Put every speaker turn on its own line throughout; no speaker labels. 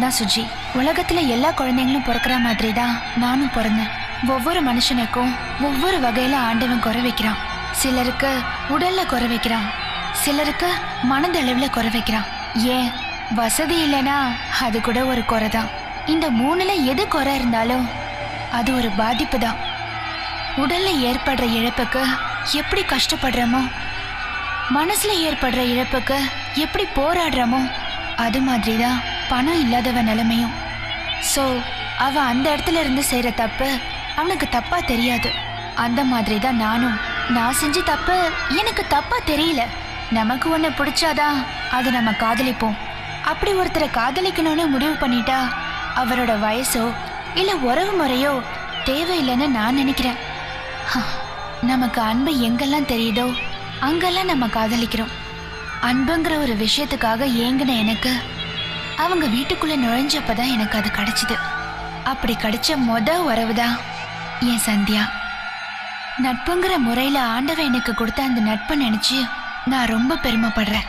உண்மைதான் சுஜி. உலகத்துல எல்லா குழந்தைங்களும் பிறக்கிற மாதிரி தான் நானும் பிறந்தேன். ஒவ்வொரு மனுஷனுக்கும் ஒவ்வொரு வகையில ஆண்டவன் குறை வைக்கிறான். சிலருக்கு உடல்ல குறை வைக்கிறான், சிலருக்கு மனதளவுல குறை வைக்கிறான். ஏன் வசதி இல்லைன்னா அது கூட ஒரு குறை தான். இந்த மூணுல எது குறை இருந்தாலும் அது ஒரு பாதிப்பு தான். உடல்ல ஏற்படுற இழப்புக்கு எப்படி கஷ்டப்படுறோமோ, மனசுல ஏற்படுற இழப்புக்கு எப்படி போராடுறோமோ, அது மாதிரி தான் பணம் இல்லாதவ நிலைமையும். ஸோ அவ அந்த இடத்துல இருந்து செய்யற தப்பு அவனுக்கு தப்பா தெரியாது. அந்த மாதிரி தான் நானும். நான் செஞ்ச தப்பு எனக்கு தப்பா தெரியல. நமக்கு ஒன்று பிடிச்சாதான் அதை நம்ம காதலிப்போம். அப்படி ஒருத்தரை காதலிக்கணும்னு முடிவு பண்ணிட்டா அவரோட வயசோ இல்லை உறவு முறையோ தேவையில்லைன்னு நான் நினைக்கிறேன். நமக்கு அன்பு எங்கெல்லாம் தெரியுதோ அங்கெல்லாம் நம்ம காதலிக்கிறோம். அன்புங்கிற ஒரு விஷயத்துக்காக ஏங்கின எனக்கு அவங்க வீட்டுக்குள்ள நுழைஞ்சப்பதான் எனக்கு அது கிடைச்சிது. அப்படி கிடைச்ச உறவு தான் என் சந்தியா. நட்புங்கிற முறையில ஆண்டவன் எனக்கு கொடுத்த அந்த நட்பை நினைச்சு நான் ரொம்ப பெருமைப்படுறேன்.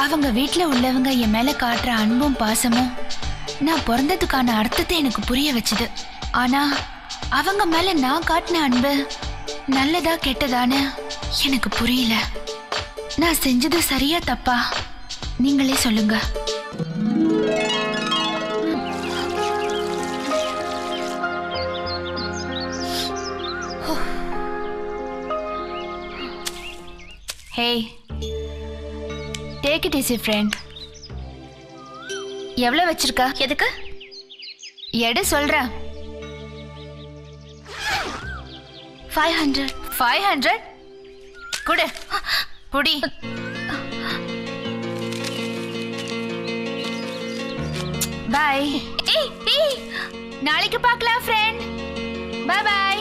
அவங்க வீட்டுல உள்ளவங்க என் மேல காட்டுற அன்பும் பாசமும் நான் பிறந்ததுக்கான அர்த்தத்தை எனக்கு புரிய வச்சுது. ஆனா அவங்க மேல நான் காட்டின அன்பு நல்லதா கெட்டதான்னு எனக்கு புரியல. நான் செஞ்சது சரியா தப்பா நீங்களே சொல்லுங்க. Hey, take it easy, friend. எவ்வளவு வச்சிருக்க? எதுக்கு? எடு சொல்றேன். 500. 500? குடு. புடி. Bye. ஏய், நாளைக்கு பார்க்கலாம் friend. Bye bye.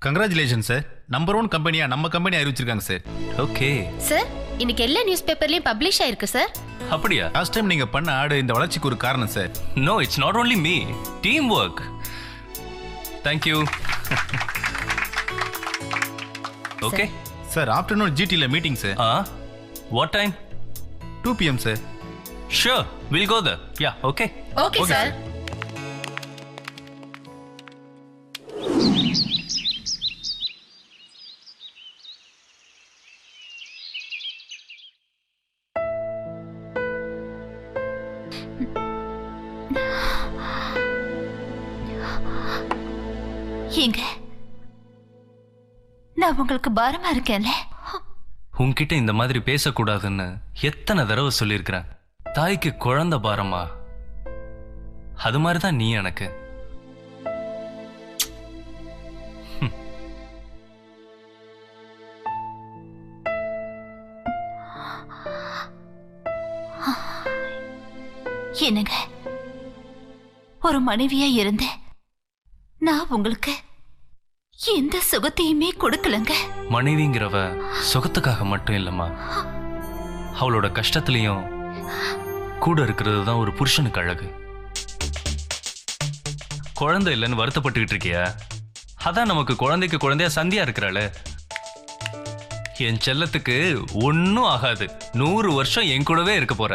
Congratulation sir. Number 1 கம்பெனியா நம்ம கம்பெனி அறிவிச்சிருக்காங்க சார்.
ஓகே
சார், இன்னைக்கு எல்லா நியூஸ் பேப்பர்லயும் பப்ளிஷ் ஆயிருக்கு சார்.
அப்படியா?
லாஸ்ட் டைம் நீங்க பண்ண ஆடு இந்த வளர்ச்சிக்கு ஒரு காரணம் sir.
No, it's not only me, team work. Thank you. Okay
sir, afternoon ஜிடில meeting sir.
What time?
2 PM sir.
Sure, will go there. Ya, okay.
Okay sir.
ஏங்க, நான் உங்களுக்கு பாரமா இருக்கேன்ல.
உன்கிட்ட இந்த மாதிரி பேசக்கூடாதுன்னு எத்தனை தடவை சொல்லியிருக்கிறேன். தாய்க்கு குழந்தை பாரமா, அது மாதிரிதான் நீ எனக்கு.
என்னங்க, ஒரு மனைவியா இருந்தேன் நான் உங்களுக்கு எந்த சுகத்தையுமே கொடுக்கலங்க.
மனைவிங்கிறவ சுகத்துக்காக மட்டும் இல்லம்மா, அவளோட கஷ்டத்திலையும் கூட இருக்கிறது தான் ஒரு புருஷனுக்கு அழகு. குழந்தை இல்லைன்னு வருத்தப்பட்டுக்கிட்டு இருக்கியா? அதான் நமக்கு குழந்தைக்கு குழந்தையா சந்தியா இருக்கிறாள். என் செல்லத்துக்கு ஒன்னும் ஆகாது. 100 வருஷம் என் கூடவே இருக்க போற.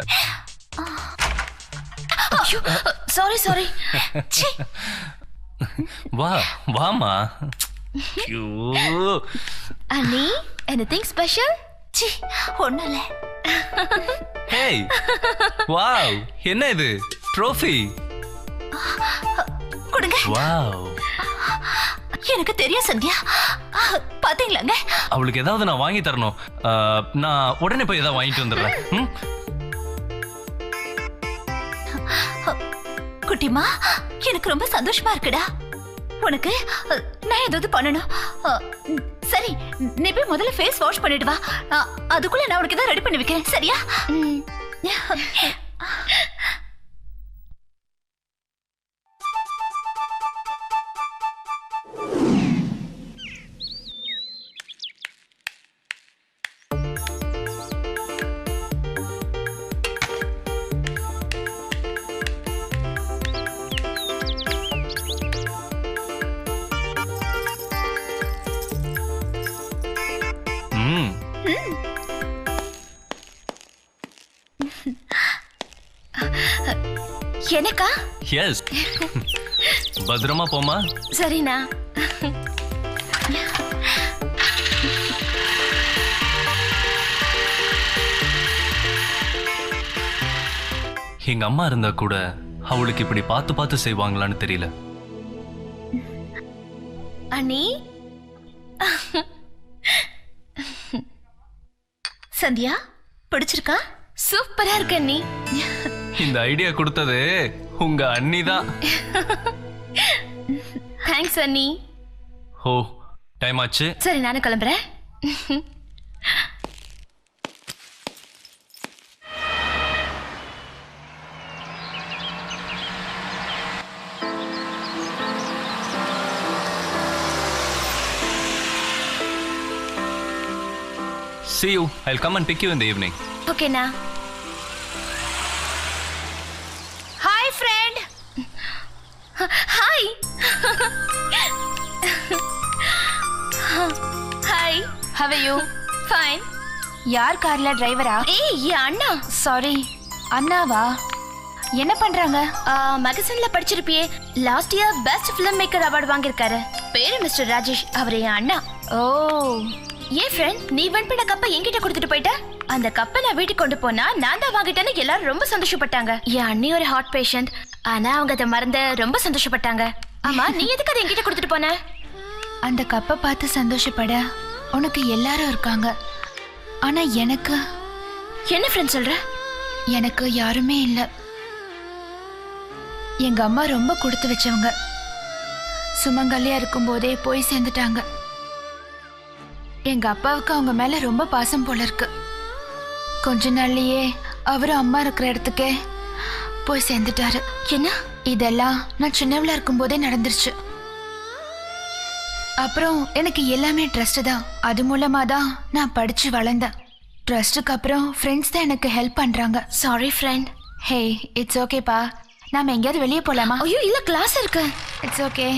சாரி.
வா வாமா.
அண்ணி, எனிதிங் ஸ்பெஷல்? சி, ஒண்ணும் இல்ல.
ஹேய், வாவ், என்ன இது? ட்ரோஃபி
கொடுங்க.
வாவ்,
எனக்கு தெரியும் சந்தியா, பாத்தீங்களாங்க?
அவளுக்கு ஏதாவது நான் வாங்கி தரணும். நான் உடனே போய் ஏதாவது வாங்கிட்டு வந்துடுறேன்.
குட்டிமா, எனக்கு ரொம்ப சந்தோஷமா இருக்குடா. உனக்கு நான் ஏதாவது பண்ணணும். சரி, நீ போய் முதல்ல ஃபேஸ் வாஷ் பண்ணிட்டு வா. அதுக்குள்ள நான் உனக்கு தான் ரெடி பண்ணி வைக்கிறேன், சரியா? எனக்கா?
எஸ். பத்திரமா போமா.
சரிண்ணா.
எங்க அம்மா இருந்தா கூட அவளுக்கு இப்படி பார்த்து பார்த்து செய்வாங்களான்னு தெரியல.
அண்ணி, சந்தியா பிடிச்சிருக்கா? சூப்பரா இருக்கு அண்ணி.
இந்த ஐடியா கொடுத்தது உங்க அண்ணி தான்.
தேங்க்ஸ் அண்ணி.
ஓ, டைம் ஆச்சு.
சரி, நானும் கிளம்புறேன்.
See you. I'll come and pick you in the evening.
ஓகேண்ணா. Hi friend. Hi. Hi. How are you? Fine. யார் கார்ல டிரைவரா? ஏய், என் அண்ணா. சாரி. அண்ணாவா? என்ன பண்றாங்க? மேகசின்ல படிச்சிருப்பியே, last year best film maker award வாங்கியிருக்காரு. பேரு மிஸ்டர் ராஜேஷ். அவர் என் அண்ணா. ஓ, ஏன் ஃப்ரெண்ட், நீ வின் பண்ண கப்பை என்கிட்ட கொடுத்துட்டு போயிட்ட? அந்த கப்பை நான் வீட்டுக்கு கொண்டு போனா நான் தான் வாங்கிட்டேன்னு எல்லாரும் ரொம்ப சந்தோஷப்பட்டாங்க. என் அண்ணி ஒரு ஹார்ட் பேஷண்ட், ஆனா அவங்க அதை மறந்து ரொம்ப சந்தோஷப்பட்டாங்க. ஆமா, நீ எதுக்கு அதை என்கிட்ட கொடுத்துட்டு போன? அந்த கப்பை பார்த்து சந்தோஷப்பட உனக்கு எல்லாரும் இருக்காங்க, ஆனா எனக்கு என்ன ஃப்ரெண்ட் சொல்ற? எனக்கு யாருமே இல்ல. எங்க அம்மா ரொம்ப கொடுத்து வச்சவங்க. சுமங்கலியா இருக்கும் போதே போய் சேர்ந்துட்டாங்க. எங்க அப்பாவுக்கு அவங்க மேல ரொம்ப பாசம் போல இருக்கு. கொஞ்ச நாள்லயே அவரும் அம்மா இருக்கிற இடத்துக்கே போய் சேர்ந்துட்டாரு. என்ன இதெல்லாம் நான் சின்னவளா இருக்கும் போதே நடந்துருச்சு. அப்புறம் எனக்கு எல்லாமே ட்ரஸ்ட் தான். அது மூலமா தான் நான் படிச்சு வளர்ந்தேன். ட்ரஸ்ட்டுக்கு அப்புறம் ஃப்ரெண்ட்ஸ் தான் எனக்கு ஹெல்ப் பண்றாங்க. Sorry friend. ஹே, இட்ஸ் ஓகேப்பா. நாம எங்கேயாவது வெளியே போலாமா? ஐயோ இல்ல, கிளாஸ் இருக்கு. It's okay.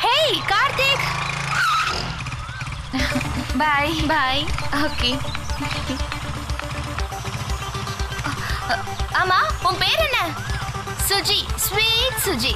Hey Karthik, bye. Bye. Okay. ஆமா, உன் பேர் என்ன? சுஜி. ஸ்வீட் சுஜி.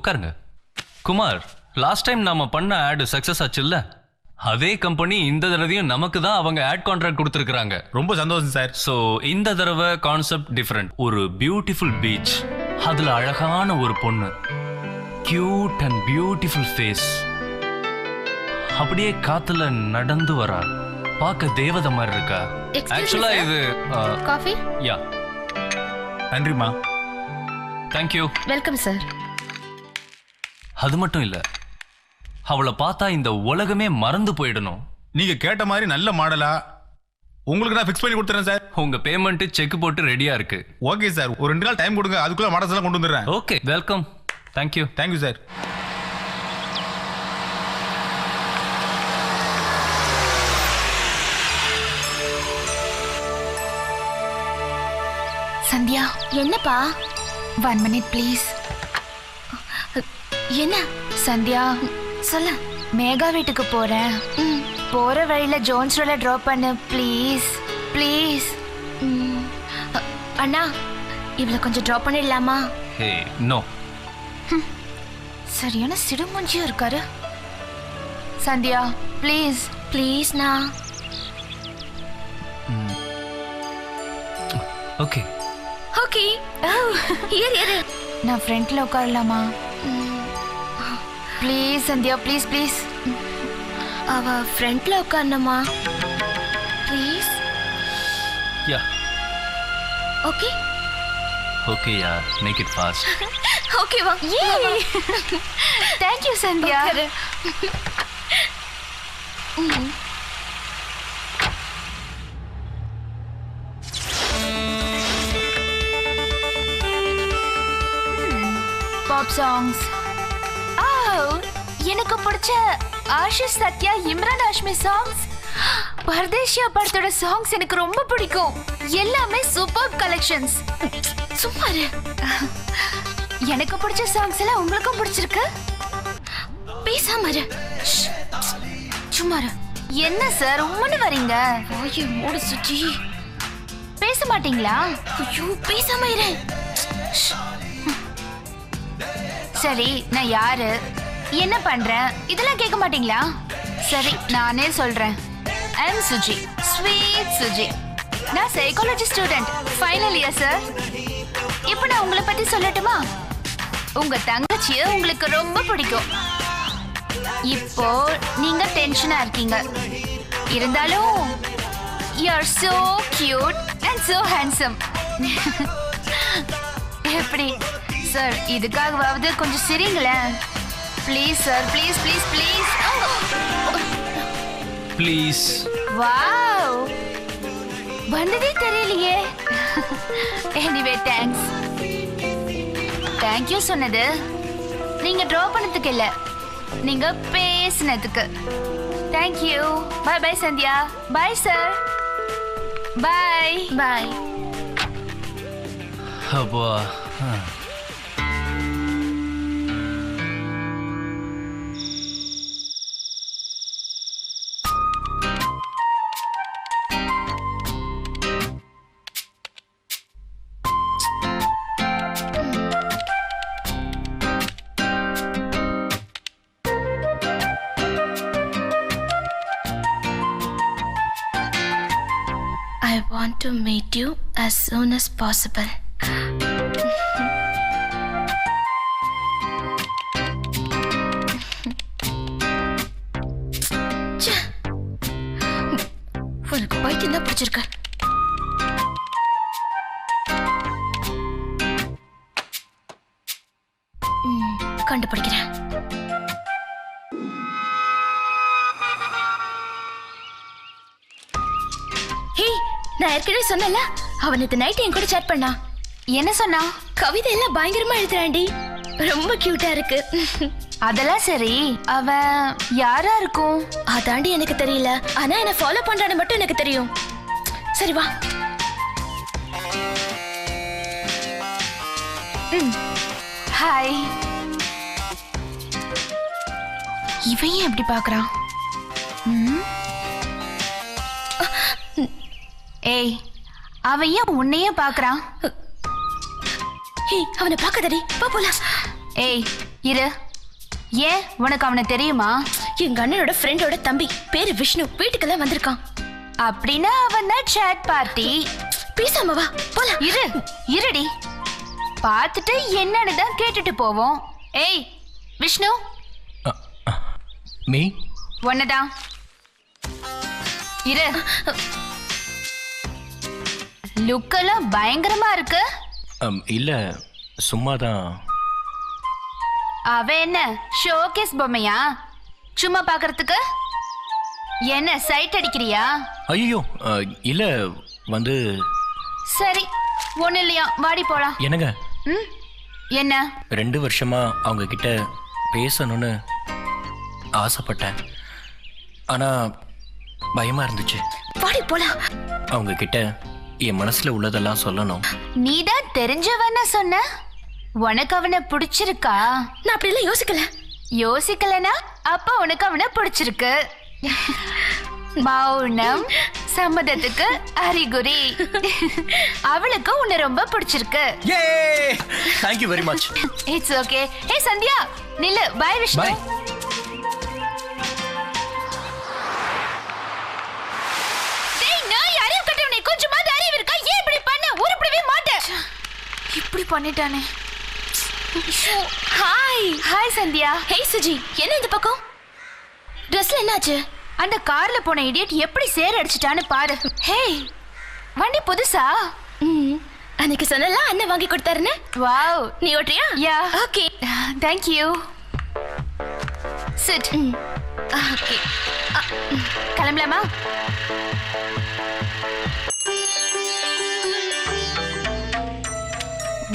உட்காருங்க. குமார், லாஸ்ட் டைம் நாம பண்ண ஆட் சக்சஸ் ஆச்சுல்ல? அதே கம்பெனி இந்த தடவையும் நமக்கு தான் அவங்க ஆட் கான்ட்ராக்ட் கொடுத்துருக்காங்க.
ரொம்ப சந்தோஷம் சார்.
ஸோ இந்த தடவை கான்செப்ட் டிஃப்ரெண்ட். ஒரு பியூட்டிஃபுல் பீச், அதுல அழகான ஒரு பொண்ணு, கியூட் அண்ட் பியூட்டிஃபுல் ஃபேஸ், அப்படியே காத்துல நடந்து வரா, பார்க்க தேவதை மாதிரி இருக்கா.
Excuse me,
ஆக்சுவலா
sir.
இது
காஃபி?
யா,
நன்றிம்மா.
தேங்க்யூ.
Welcome sir.
அது மட்டும் இல்ல, அவளை பார்த்தா இந்த உலகமே மறந்து போயிடணும்.
நீங்க கேட்ட மாதிரி நல்ல மாடலா உங்களுக்கு நான் ஃபிக்ஸ் பண்ணி கொடுத்துறேன் சார்.
உங்க பேமெண்ட் செக் போட்டு ரெடியா இருக்கு.
ஓகே சார், ஒரு 2 நாள் டைம் கொடுங்க, அதுக்குள்ள மாடல்ஸ் எல்லாம் கொண்டு வந்துடுறேன்.
Okay, welcome. Thank you.
Thank you sir.
Sandhya,
என்னப்பா?
1 minute ப்ளீஸ்.
என்ன?
சந்தியா,
சொல்லு.
மேகா வீட்டுக்கு போறேன். போற வழியில ஜோன்ஸ் ரோல டிராப் பண்ணு ப்ளீஸ் ப்ளீஸ்.
அண்ணா, இவளை கொஞ்சம் ட்ராப் பண்ணிடலாமா?
Hey, no.
சரியான சிடுமூஞ்சியும் இருக்காரு. சந்தியா ப்ளீஸ்.
ப்ளீஸ்ண்ணா.
ஓகே.
ஓகே. இரு.
நான் ஃப்ரண்ட்ல உட்காரலாமா? Please Sandhya, please please.
அவ ஃப்ரண்ட்ல உட்காரணுமா? Please.
Ya.
Okay.
Okay ya, make it fast.
Okay வா.
Thank you Sandhya. Pop songs. எனக்கு பிடிச்ச ஆஷிஷ் சத்யா, இம்ரான் ஹாஷ்மி சாங்ஸ், பர்தேஷியா படத்தோட சாங்ஸ் எனக்கு ரொம்ப பிடிக்கும். எல்லாமே சூப்பர் கலெக்ஷன்ஸ்.
சும்மா இரு.
எனக்கு பிடிச்ச சாங்ஸ் எல்லாம் உங்களுக்கும் பிடிச்சிருக்கு?
பேசாம இரு.
சும்மா இரு. என்ன சார் உம்மன்னு வரீங்க?
வாயை மூடு சுஜி.
பேச மாட்டீங்களா?
ஐயோ, பேசாம இரு.
சரி, நான் யாரு, என்ன பண்றேன் இதெல்லாம் கேட்க மாட்டீங்களா? சரி, நானே சொல்றேன். ஐ அம் சுஜி, ஸ்வீட் சுஜி. நான் psychology student, final year sir. இப்போ நான் உங்களை பத்தி சொல்லட்டுமா? உங்க தங்கச்சியை உங்களுக்கு ரொம்ப பிடிக்கும். இப்போ நீங்க டென்ஷனா இருக்கீங்க. இருந்தாலும் you are so cute and so handsome. எப்படி சார், இதுக்காகவாவது கொஞ்சம் சிரிங்களேன் please sir, please please please
please.
Wow, வந்ததே தெரியலையே. Anyway thanks. தேங்க்யூ சொன்னது நீங்க ட்ரா பண்ணதுக்கு இல்ல, நீங்க பேசினதுக்கு. Thank you. Bye bye Sandhya. Bye sir. Bye
bye.
அப்பா.
I want to meet you as soon as possible. உனக்கு பைத்தியம் தான் பிடிச்சிருக்க. கண்டுபிடிக்கிறேன். நான் ஏற்கனவே சொன்னல, அவன் இந்த நைட் என் கூட சேட் பண்ணா.
என்ன சொன்னா?
கவிதை எல்லாம் பயங்கரமா எழுதுறாண்டி, ரொம்ப கியூட்டா இருக்கு.
அதெல்லாம் சரி, அவ யாரா இருக்கும்?
அதாண்டி எனக்கு தெரியல, ஆனா என்ன ஃபாலோ பண்றான்னு மட்டும் எனக்கு தெரியும். சரி வா.
ஹாய். இவன் ஏன் எப்படி பாக்குறான்? ஏய், அவன் ஏன் உன்னையே பாக்குறான்?
அவனை பாக்காதடி, வா போலாம்.
ஏய், இரு. ஏன் உனக்கு அவனை தெரியுமா?
எங்க அண்ணனோட ஃப்ரெண்டோட தம்பி, பேரு விஷ்ணு, வீட்டுக்கெல்லாம் வந்திருக்கான்.
அப்படின்னா அவன் தான் சேட் பார்ட்டி.
பேசாம வா போலாம்.
இருடி, பார்த்துட்டு என்னன்னு தான் கேட்டுட்டு போவோம். ஏய் விஷ்ணு,
மீ
ஒன்னதான் இரு. லுக்கெல்லாம் பயங்கரமா இருக்கு.
இல்ல சும்மாதான்.
அவ என்ன ஷோகேஸ் பொம்மையா சும்மா பாக்குறதுக்கு? என்ன சைட் அடிக்கிறியா?
ஐயோ இல்ல வந்து.
சரி ஒண்ணு இல்லையா, வாடி போலாம்.
என்னங்க?
என்ன?
2 வருஷமா அவங்க கிட்ட பேசணும்னு ஆசைப்பட்டேன். ஆனா பயமா இருந்துச்சு.
வாடி போலாம்.
அவங்க கிட்ட என் மனசுல உள்ளதெல்லாம் சொல்லணும்.
நீதான் தெரிஞ்சவன சொன்ன. உனக்கு அவனை பிடிச்சிருக்கா?
நான் அப்படி எல்லாம் யோசிக்கல.
யோசிக்கலனா அப்ப உனக்கு அவனை பிடிச்சிருக்கு. மௌனம் சம்மதத்துக்கு அறிகுறி. அவளுக்கு உன்னை ரொம்ப பிடிச்சிருக்கு.
Thank you very much.
It's okay. Hey Sandhya நில்லு. பை விஷ்ணு.
Bye.
டேய் நான் அறிவு கட்டவனே, கொஞ்சமாவது அறிவு இருக்கா? ஏன் இப்படி பண்ண? உருப்படவே மாட்டேன். இப்படி பண்ணிட்டானே.
ஹாய்.
ஹாய் சந்தியா.
ஹே சுஜி, என்ன இந்த பக்கம்? ட்ரெஸ்ல என்னாச்சு?
அந்த கார்ல போன இடியட் எப்படி சேர் அடிச்சிட்டான்னு பாரு. ஹே வண்டி புதுசா?
அன்னைக்கு சொன்னல அண்ணன் வாங்கி கொடுத்தாருன்னு.
வாவ்.
நீ ஓட்டுறியா?
Ya.
Okay.
Thank you. Sit.
Okay.
கிளம்பலாமா?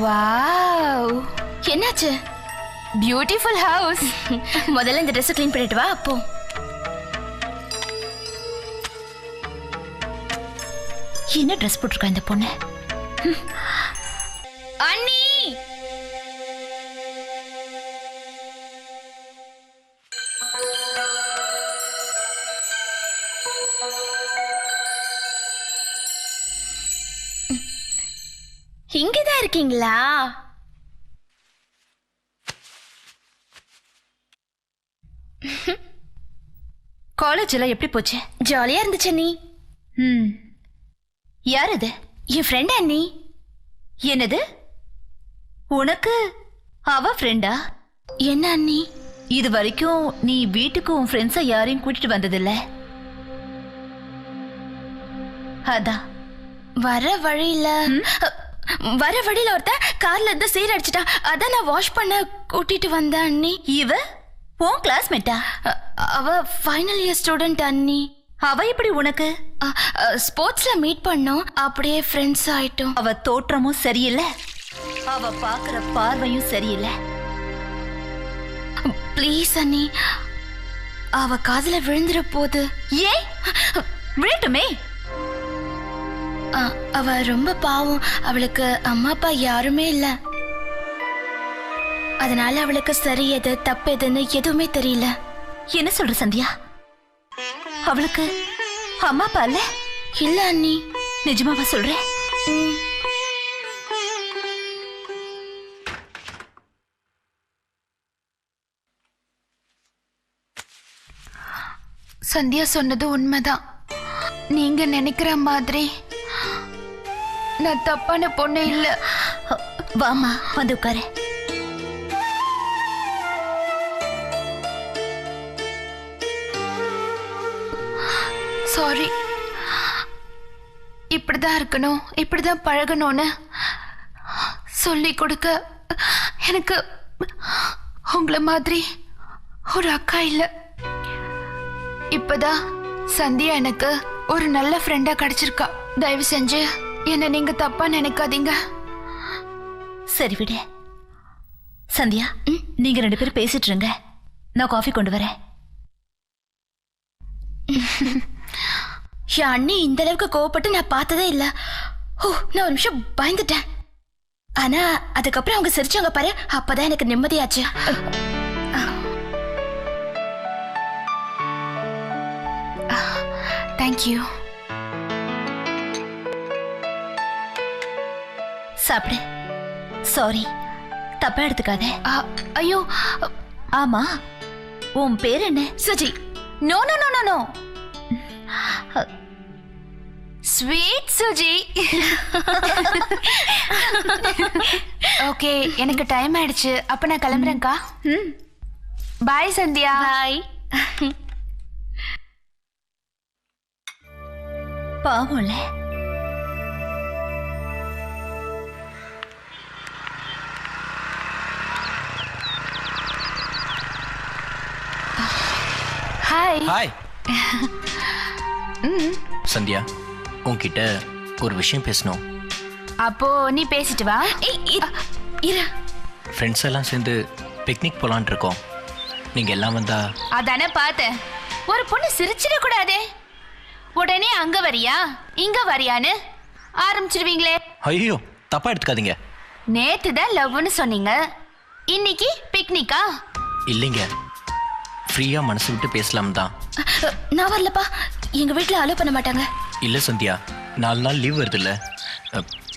வாவ்.
என்னாச்சு?
Beautiful house.
முதல்ல இந்த ட்ரெஸ் க்ளீன் பண்ணிட்டு வா. அப்போ என்ன ட்ரெஸ் போட்டிருக்கா இந்த பொண்ணு? அண்ணி இங்கதான் இருக்கீங்களா?
காலேஜ் எல்லாம் எப்படி போச்சு?
ஜாலியா இருந்துச்சு அண்ணி.
யார் இது?
என் ஃப்ரெண்ட் அண்ணி.
என்னது? உனக்கு அவ ஃப்ரெண்டா?
என்ன அண்ணி?
இது வரைக்கும் நீ வீட்டுக்கு உன் ஃப்ரெண்ட்ஸை யாரையும் கூட்டிட்டு வந்ததில்ல. அதான்
வர வழியில ஒருத்த கார்ல இருந்து சீர் அடிச்சிட்டா. அதான் நான் வாஷ் பண்ண கூட்டிட்டு வந்தேன் அண்ணி.
இவ உன் கிளாஸ்மேட்டா?
அவ ஃபைனல் இயர் ஸ்டூடெண்ட் அண்ணி.
அவ எப்படி உனக்கு?
ஸ்போர்ட்ஸ்ல மீட் பண்ணோம், அப்படியே ஃப்ரெண்ட்ஸ் ஆயிட்டோம்.
அவ தோற்றமும் சரியில்லை, அவ பாக்குற பார்வையும் சரியில்லை.
ப்ளீஸ் அண்ணி, அவ காதுல விழுந்துற போது.
ஏன் விழட்டுமே.
அவ ரொம்ப பாவம். அவளுக்கு அம்மா அப்பா யாருமே இல்ல. அதனால அவளுக்கு சரி எது தப்பு எதுன்னு எதுவுமே தெரியல.
என்ன சொல்ற சந்தியா? அவளுக்கு அம்மா அப்பா இல்ல?
இல்ல அண்ணி.
நிஜமாவா சொல்றேன்? சந்தியா சொன்னது உண்மைதான். நீங்க நினைக்கிற மாதிரி நான் தப்பான பொண்ணு இல்ல. வாமா வந்து உட்காரு. சாரி. இப்படிதான் இருக்கணும், இப்படிதான் பழகணும்னு சொல்லி கொடுக்க எனக்கு உங்களை மாதிரி ஒரு அக்கா இல்ல. இப்பதான் சந்தியா எனக்கு ஒரு நல்ல ஃப்ரெண்டா கிடைச்சிருக்கா. தயவு செஞ்சு என்ன நீங்க தப்பா நினைக்காதீங்க.
சரி விடு. சந்தியா, நீங்க 2 பேரும் பேசிட்டு இருங்க, நான் காஃபி கொண்டு வரேன். என் அண்ணி இந்த அளவுக்கு கோவப்பட்டு நான் பார்த்ததே இல்ல. ஓ, நான் ஒரு நிமிஷம் பயந்துட்டேன். ஆனா அதுக்கப்புறம் அவங்க சிரிச்சாங்க பாரு, அப்பதான் எனக்கு நிம்மதியாச்சு.
தேங்க்யூ.
சாப்பிடு. சாரி, தப்பா எடுத்துக்காத.
ஐயோ
ஆமா, உன் பேர் என்ன?
Suji. No no no no no, sweet Suji. Okay, எனக்கு டைம் ஆயிடுச்சு. அப்ப நான் கிளம்புறேன்க்கா. பாய் சந்தியா.
பாய். பாவம்ல.
ஹாய்.
ஹாய் சந்தியா, உன்கிட்ட ஒரு விஷயம் பேசணும்.
அப்போ நீ பேசிட்டு வா.
இரு.
ஃப்ரெண்ட்ஸ் எல்லாம் சேர்ந்து பிக்னிக் போலான் இருக்கோம். நீங்க எல்லாம் வந்தா.
அதானே பார்த்தேன். ஒரு பொண்ணு சிரிச்சிட கூடாதே. உடனே அங்க வரியா இங்க வரியான்னு ஆரம்பிச்சிருவீங்களே.
ஐயோ, தப்பா எடுத்துக்காதீங்க.
நேத்து தான் லவ்னு சொன்னீங்க, இன்னைக்கு பிக்னிக்கா?
இல்லைங்க, ஃப்ரீயா மனசு விட்டு பேசலாம் தான்.
நான் வரலப்பா, எங்க வீட்டுல அலோ பண்ண மாட்டாங்க.
இல்ல சந்தியா, 4 நாள் லீவ் வருது இல்ல,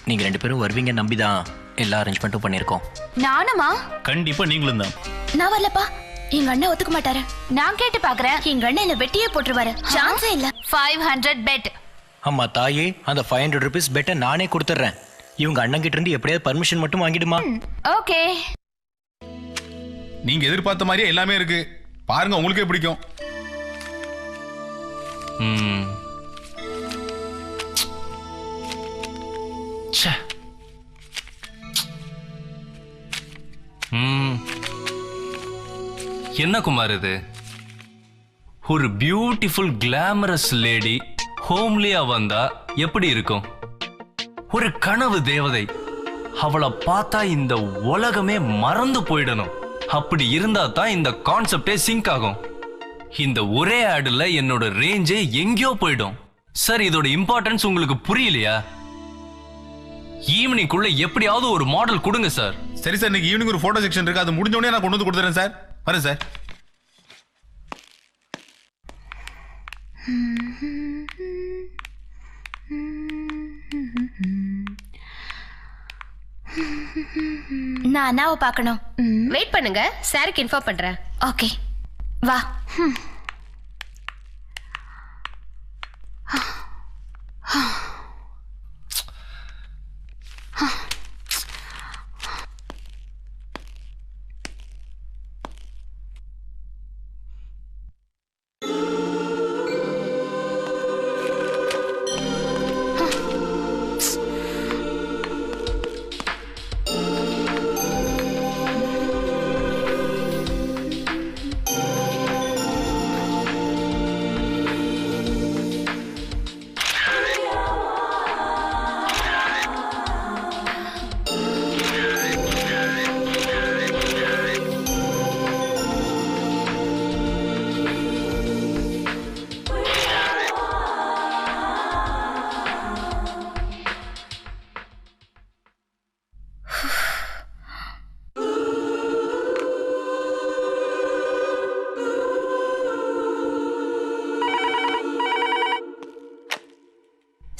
நீங்க 2 பேரும் வருவீங்க நம்பிதான் எல்லா அரேஞ்ச்மெண்ட்டும் பண்ணிருக்கோம்.
நானுமா?
கண்டிப்பா நீங்களும் தான்.
நான் வரலப்பா, எங்க அண்ணன் ஒத்துக்க மாட்டாரு.
நான் கேட்டு பாக்குறேன்.
எங்க அண்ணன் என்ன வெட்டியே போட்டுருவாரு. சான்ஸே இல்ல.
500 பெட்.
ஆமா தாயே, அந்த 500 rupees பெட்டை நானே கொடுத்துட்றேன். இவங்க அண்ணன் கிட்ட இருந்து எப்படியாவது பர்மிஷன் மட்டும் வாங்கிடுமா?
ஓகே.
நீங்க எதிர்பார்த்த மாதிரியே எல்லாமே இருக்கு. பாருங்க, உங்களுக்கே பிடிக்கும்.
ச்சே. என்ன குமார் இது? ஒரு பியூட்டிஃபுல் கிளாமரஸ் லேடி ஹோம்லியா வந்தா எப்படி இருக்கும்? ஒரு கனவு தேவதை, அவளை பார்த்தா இந்த உலகமே மறந்து போயிடணும். அப்படி இருந்தா தான் இந்த கான்செப்டே சிங்க் ஆகும். இந்த ஒரே ஆடுல என்னோட ரேஞ்சே எங்கேயோ போயிடும். சார், இதோட இம்பார்ட்டன்ஸ் உங்களுக்கு புரியலையா? ஈவினிங்குள்ள எப்படியாவது ஒரு மாடல் கொடுங்க சார்.
சரி சார், இன்னைக்கு ஈவினிங் ஒரு போட்டோ செக்ஷன் இருக்கு. அது முடிஞ்ச உடனே நான் கொண்டு வந்து கொடுத்துறேன் சார். வரேன் சார்.
நான் அண்ணாவை பார்க்கணும்.
வெயிட் பண்ணுங்க, சாருக்கு இன்ஃபார்ம் பண்றேன்.
ஓகே, வா.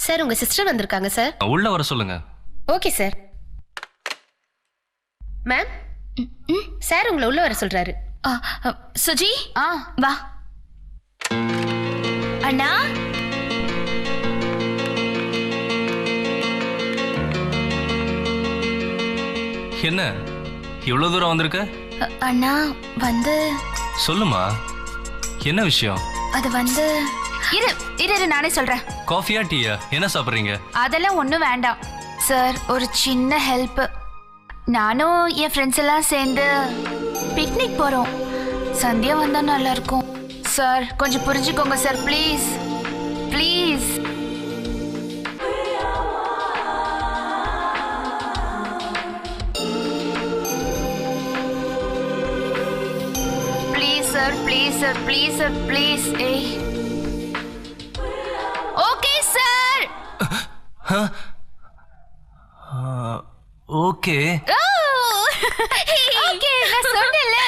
சார், உங்க சிஸ்டர் வந்திருக்காங்க சார்.
உள்ள வர சொல்லுங்க.
Okay sir. மேம், சார் உங்களை உள்ள வர சொல்றாரு.
சுஜி,
வா.
அண்ணா.
என்ன இவ்வளவு தூரம் வந்திருக்க?
அண்ணா வந்து.
சொல்லுமா, என்ன விஷயம்?
அது வந்து.
இரு இரு இரு, நானே சொல்றேன்.
காஃபியா டீயா, என்ன சாப்பிடுறீங்க?
அதெல்லாம் ஒண்ணும் வேண்டாம் சார். ஒரு சின்ன ஹெல்ப். நானும் என் ஃப்ரெண்ட்ஸ் எல்லாம் சேர்ந்து பிக்னிக் போறோம். சந்தியா வந்தா நல்லா இருக்கும் சார். கொஞ்சம் புரிஞ்சுக்கோங்க sir, please please. Please sir, please sir, please sir, please. Okay sir.
Okay.
Okay, நான் சொன்னேன்ல,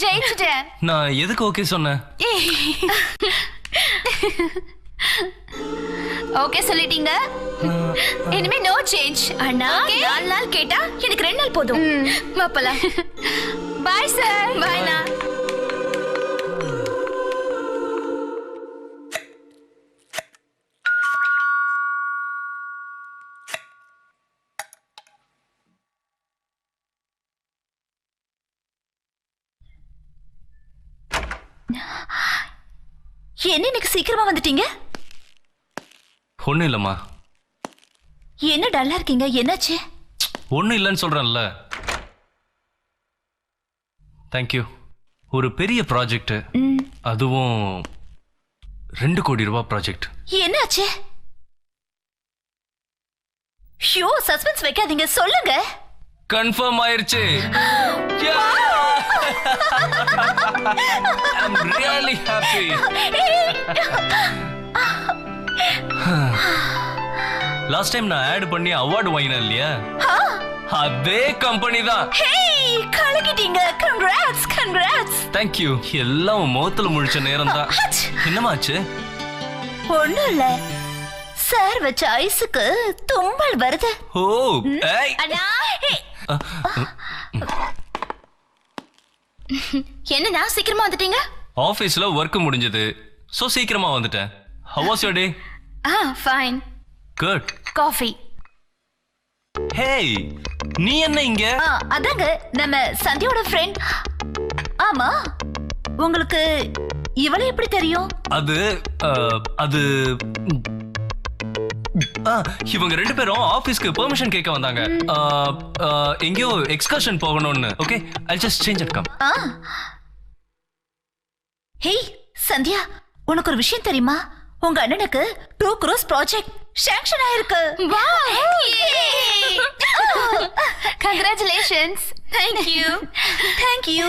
ஜெயிச்சிட்டேன்.
நான் எதுக்கு ஓகே சொன்னேன்?
ஓகே சொல்லிட்டீங்க. இனிமே நோ சேஞ்ச்.
அண்ணா 4 நாள் கேட்டா எனக்கு 2 நாள் போதும். மாப்பலாம்.
Bye sir.
பாய்ண்ணா. என்ன இன்னைக்கு சீக்கிரமா வந்துட்டீங்க?
ஒன்றும் இல்லைம்மா.
என்ன டல்லா இருக்கீங்க? என்னாச்சு?
ஒன்றும் இல்லைன்னு சொல்கிறேன்ல. தேங்க்யூ. ஒரு பெரிய ப்ராஜெக்ட், அதுவும் 2 கோடி ரூபாய் ப்ராஜெக்ட்.
என்னாச்சு? ஷோ சஸ்பென்ஸ் வைக்காதீங்க, சொல்லுங்க.
கன்ஃபார்ம் ஆயிருச்சு. I'm really happy. Last time நான் ஆட் பண்ணி அவார்டு வாங்கினேன் இல்லையா, அதே கம்பெனி தான்.
ஹேய், கலக்கிட்டீங்க. Congrats, congrats.
Thank you. எல்லாம் முகத்துல முழிச்ச நேரம் தான். என்னமாச்சு?
ஒண்ணும் இல்ல, சார் வச்ச ஐஸுக்கு தும்மல் வருது.
ஓ, ஏய்.
அண்ணா, என்னண்ணா சீக்கிரமா வந்துட்டீங்க?
ஆபீஸ்ல ஒர்க் முடிஞ்சது, சோ சீக்கிரமா வந்துட்டேன். How was your day?
Fine.
Good.
Coffee.
Hey, நீ என்ன இங்க?
அதாங்க நம்ம சந்தியோட ஃப்ரெண்ட். ஆமா, உங்களுக்கு இவளை எப்படி தெரியும்?
அது இவங்க 2 பேரும் ஆபீஸ்க்கு பெர்மிஷன் கேட்க வந்தாங்க. எங்கேயோ எக்ஸ்கர்ஷன் போகணும்னு. Okay, I'll just change and come.
Hey Sandhya, உனக்கு ஒரு விஷயம் தெரியுமா? உங்க அண்ணனுக்கு 2 crores ப்ராஜெக்ட் சாங்க்ஷன் ஆயிருக்கு.
Congratulations.
Thank you. Thank you.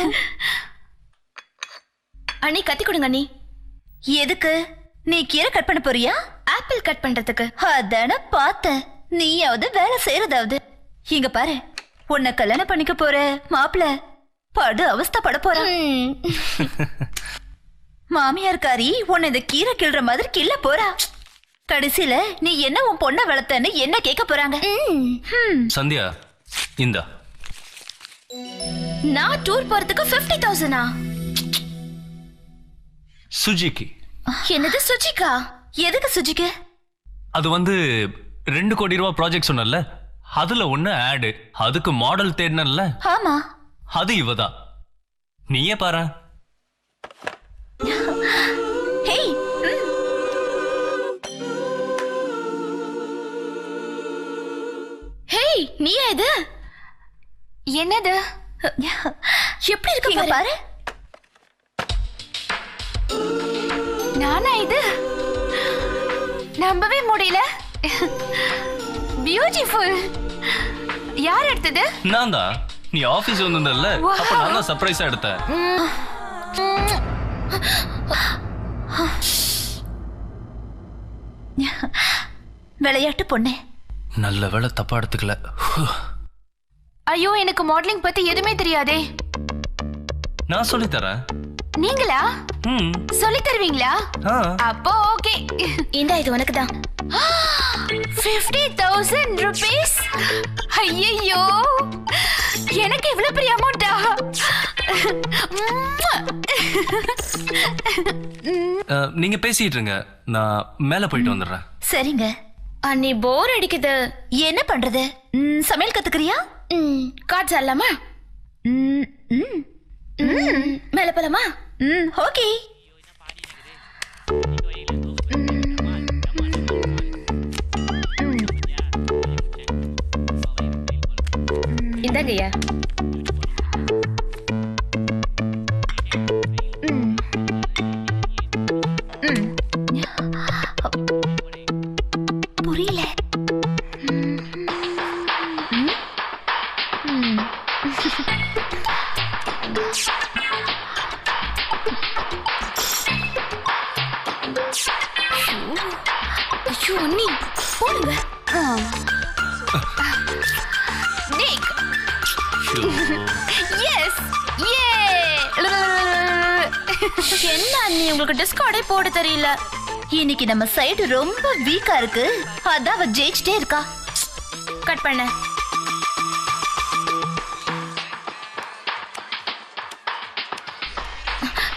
அண்ணி கத்தி கொடுங்க அண்ணி. எதுக்கு? நீ கீரை கட் பண்ண போறியா? ஆப்பிள் கட் பண்றதுக்கு. அதான பார்த்தேன். நீயாவது வேலை செய்யறதாவது. இங்க பாரு, உன்னை கல்யாணம் பண்ணிக்க போற மாப்பிள்ள படு அவஸ்தைப்பட போற. மாமியார்காரி உன்னை இந்த கீரை கிள்ற மாதிரி கிள்ள போறா. கடைசியில நீ என்ன உன் பொண்ணை வளர்த்தன்னு என்ன கேட்க போறாங்க?
சந்தியா, இந்தா.
நான் டூர் போறதுக்கு 50,000.
சுஜிக்கு.
என்னது சுஜிக்கா? எதுக்கு சுஜிக்கு?
அது 2 கோடி ரூபாய் ப்ராஜெக்ட் சொன்னல, அதுல ஒண்ணு ஆடு. அதுக்கு மாடல் தேடினல்ல,
ஆமா,
அது இவதான். நீயே பாரு.
ஹேய், ஹேய், நீயா இது?
என்னது?
எப்படி இருக்கு பாரு.
நானா இது? நம்பவே முடியல. பியூட்டிஃபுல். யார் எடுத்தது?
நான் தான். நீ ஆபீஸ் வந்திருந்தல்ல, அப்ப நான் தான் சர்ப்ரைஸா எடுத்தேன்.
விளையாட்டு பொண்ணு.
நல்ல வேளை தப்பா எடுத்துக்கல.
ஐயோ, எனக்கு மாடலிங் பத்தி எதுவுமே தெரியாதே.
நான் சொல்லி தரேன்.
நீங்களா சொல்லி தருவீங்களா? அப்போ ஓகே.
இந்தா, இது உனக்கு தான்.
50,000 rupees. ஐயோ, எனக்கு இவ்வளவு பெரிய அமௌண்டா?
நீங்க பேசிட்டு இருங்க, நான் மேல போயிட்டு வந்துடுறேன்.
சரிங்க. அண்ணி போர் அடிக்குது. என்ன பண்றது? சமையல் கத்துக்கிறியா? கார்ட்ஸ் ஆடலாமா? மேல போலாமா? ஓகே.
இந்தாங்கய்யா.
புரியல. ஐயோ அண்ணி, போடுங்க.
Nick. Yes.
என்ன அண்ணி, உங்களுக்கு டிஸ்கார்டே போட தெரியல. இன்னைக்கு நம்ம சைடு ரொம்ப வீக்கா இருக்கு, அதான் அவ ஜெயிச்சிட்டே இருக்கா.
கட் பண்ண.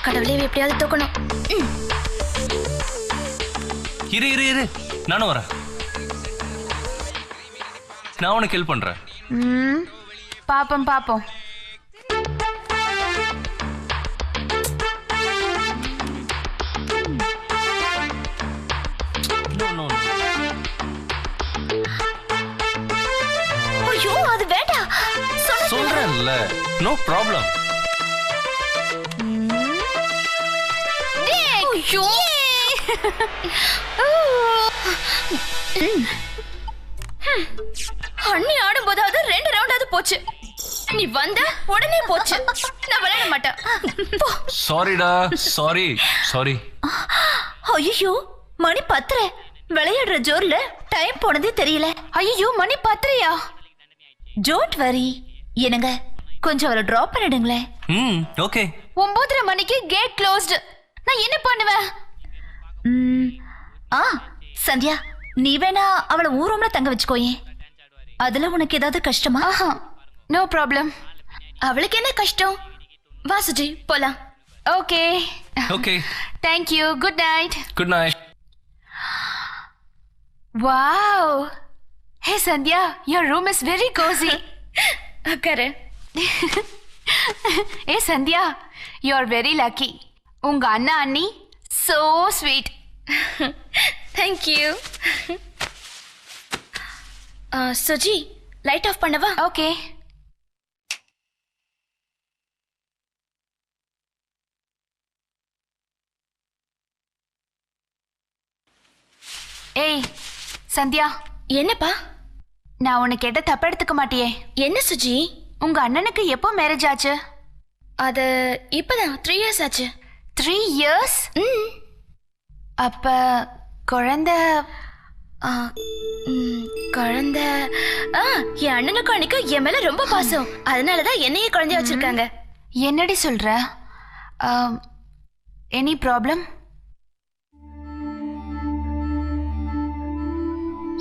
கடவுளே, இவ எப்படியாவது தூக்கணும்.
இரு இரு இரு, நானும் வரேன். நான் உனக்கு ஹெல்ப் பண்றேன்.
பாப்போம் பாப்போம்.
No, no, no.
ஐயோ, அது வேண்டாம்.
சொல்றேன்ல, நோ ப்ராப்ளம்.
ஐயோ.
அண்ணி ஆடும்போதாவது 2 ரவுண்டாவது போச்சு. நீ வந்த உடனே போச்சு. நான் விளையாட மாட்டேன்.
சாரிடா, சாரி சாரி.
ஐயோ, மணி 10. விளையாடுற ஜோர்ல டைம் போனதே தெரியல.
ஐயோ, மணி 10.
Don't worry. என்னங்க, கொஞ்சம் அவளை டிராப் பண்ணிடுங்களேன்.
ஓகே.
9:30 மணிக்கு கேட் க்ளோஸ்டு. நான் என்ன பண்ணுவேன்?
சந்தியா, நீ வேணா அவளை ஊர் ரூம்ல தங்க வச்சுக்கோயே. அதுல உனக்கு ஏதாவது கஷ்டமா?
No problem. அவளுக்கு என்ன கஷ்டம்? வா சுஜி, போலாம். Okay
okay.
Thank you. Good night.
Good night.
Wow. Hey Sandhya, your room is very cozy. உட்காரு. ஏ Sandhya, you are very lucky. உங்க அண்ணா அண்ணி so sweet. Thank you. Suji, light off பண்ணவா? ஓகே. ஏய் சந்தியா. என்னப்பா? நான் உன்னை கேட்ட தப்ப எடுத்துக்க மாட்டியே. என்ன சுஜி? உங்க அண்ணனுக்கு எப்போ மேரேஜ் ஆச்சு? அது இப்பதான் 3 years ஆச்சு. 3 years? அப்ப குழந்தை குழந்தை என் அண்ணனுக்கும் அன்னைக்கு என் மேல ரொம்ப பாசம். அதனாலதான் என்னையே குழந்தைய வச்சிருக்காங்க. என்னடி சொல்ற? Any problem?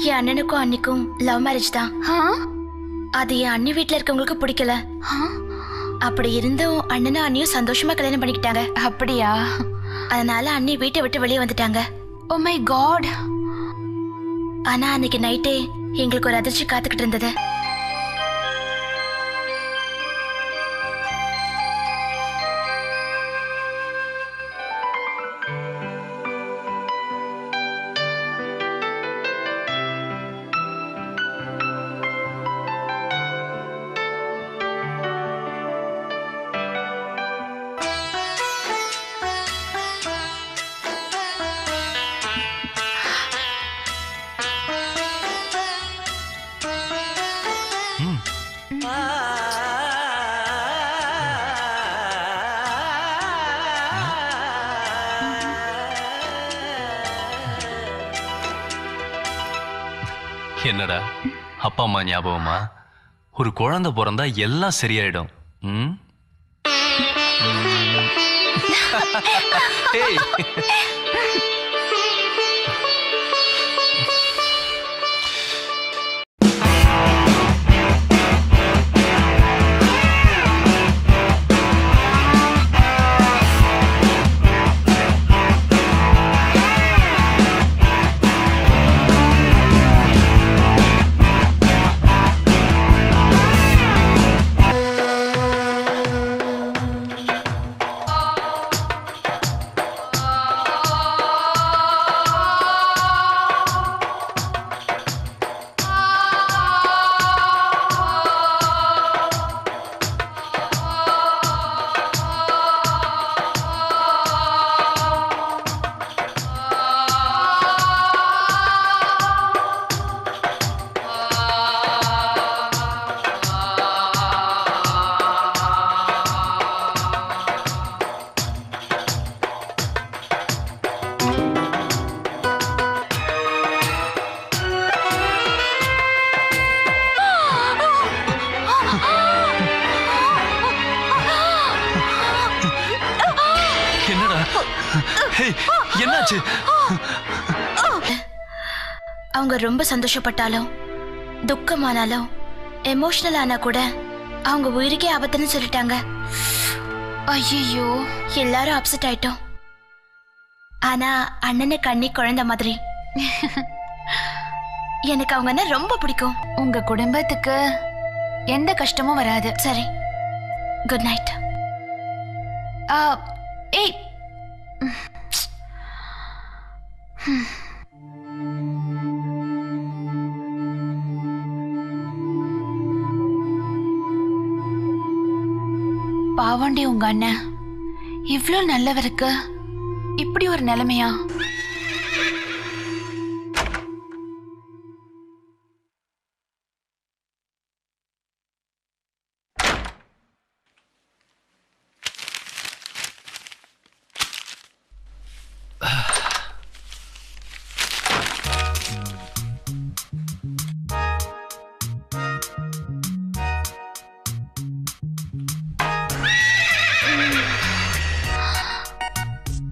என் அண்ணனுக்கும் அன்னிக்கும் லவ் மேரேஜ் தான். அது என் அண்ணி வீட்டுல இருக்கவங்களுக்கு பிடிக்கல. அப்படி இருந்தும் அண்ணனும் அண்ணியும் சந்தோஷமா கல்யாணம் பண்ணிக்கிட்டாங்க. அப்படியா? அதனால அண்ணி வீட்டை விட்டு வெளியே வந்துட்டாங்க. Oh my god. ஆனா அன்னைக்கு நைட்டே எங்களுக்கு ஒரு அதிர்ச்சி காத்துக்கிட்டு இருந்தது.
என்னடா, அப்பா அம்மா ஞாபகமா? ஒரு குழந்தை பிறந்தா எல்லாம் சரியாயிடும். ஏய், என்னாச்சு?
அவங்க ரொம்ப சந்தோஷப்பட்டாலும் துக்கமானாலும் எமோஷனல் ஆனா கூட அவங்க உயிருக்கே ஆபத்துன்னு சொல்லிட்டாங்க. ஐயோ, எல்லாரும் அப்செட் ஆயிட்டோம். ஆனா அண்ணனை கண்ணி குழந்தை மாதிரி. எனக்கு அவங்கன்னா ரொம்ப பிடிக்கும். உங்க குடும்பத்துக்கு எந்த கஷ்டமும் வராது. சரி, குட் நைட். ஏய், பாவண்டி உங்க அண்ணன் இவ்ளோ நல்லவருக்கு இப்படி ஒரு நிலைமையா?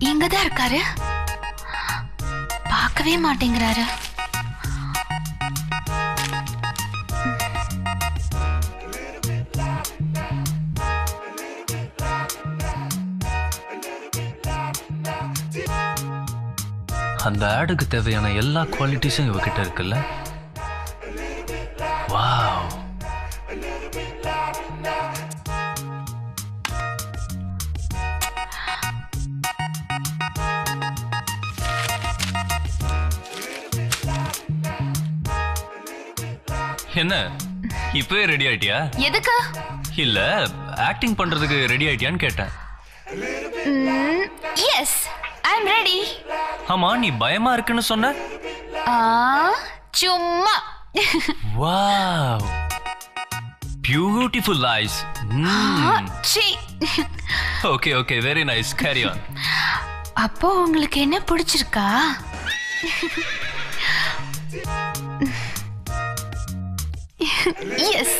இங்கதான் இருக்காரு, பார்க்கவே மாட்டேங்கிறாரு.
அந்த ஆடுக்கு தேவையான எல்லா குவாலிட்டிஸும் இவகிட்ட இருக்குல்ல. வாவ். என்ன இப்பவே ரெடி ஆயிட்டியா?
எதுக்கு?
இல்ல ஆக்டிங் பண்றதுக்கு ரெடி ஆயிட்டியான்னு கேட்டேன்.
Yes, I am ready.
ஆமா, நீ பயமா இருக்குன்னு சொன்ன.
சும்மா.
Wow, beautiful eyes. Okay okay, very nice, carry on.
அப்போ உங்களுக்கு என்ன பிடிச்சிருக்கா? எஸ்.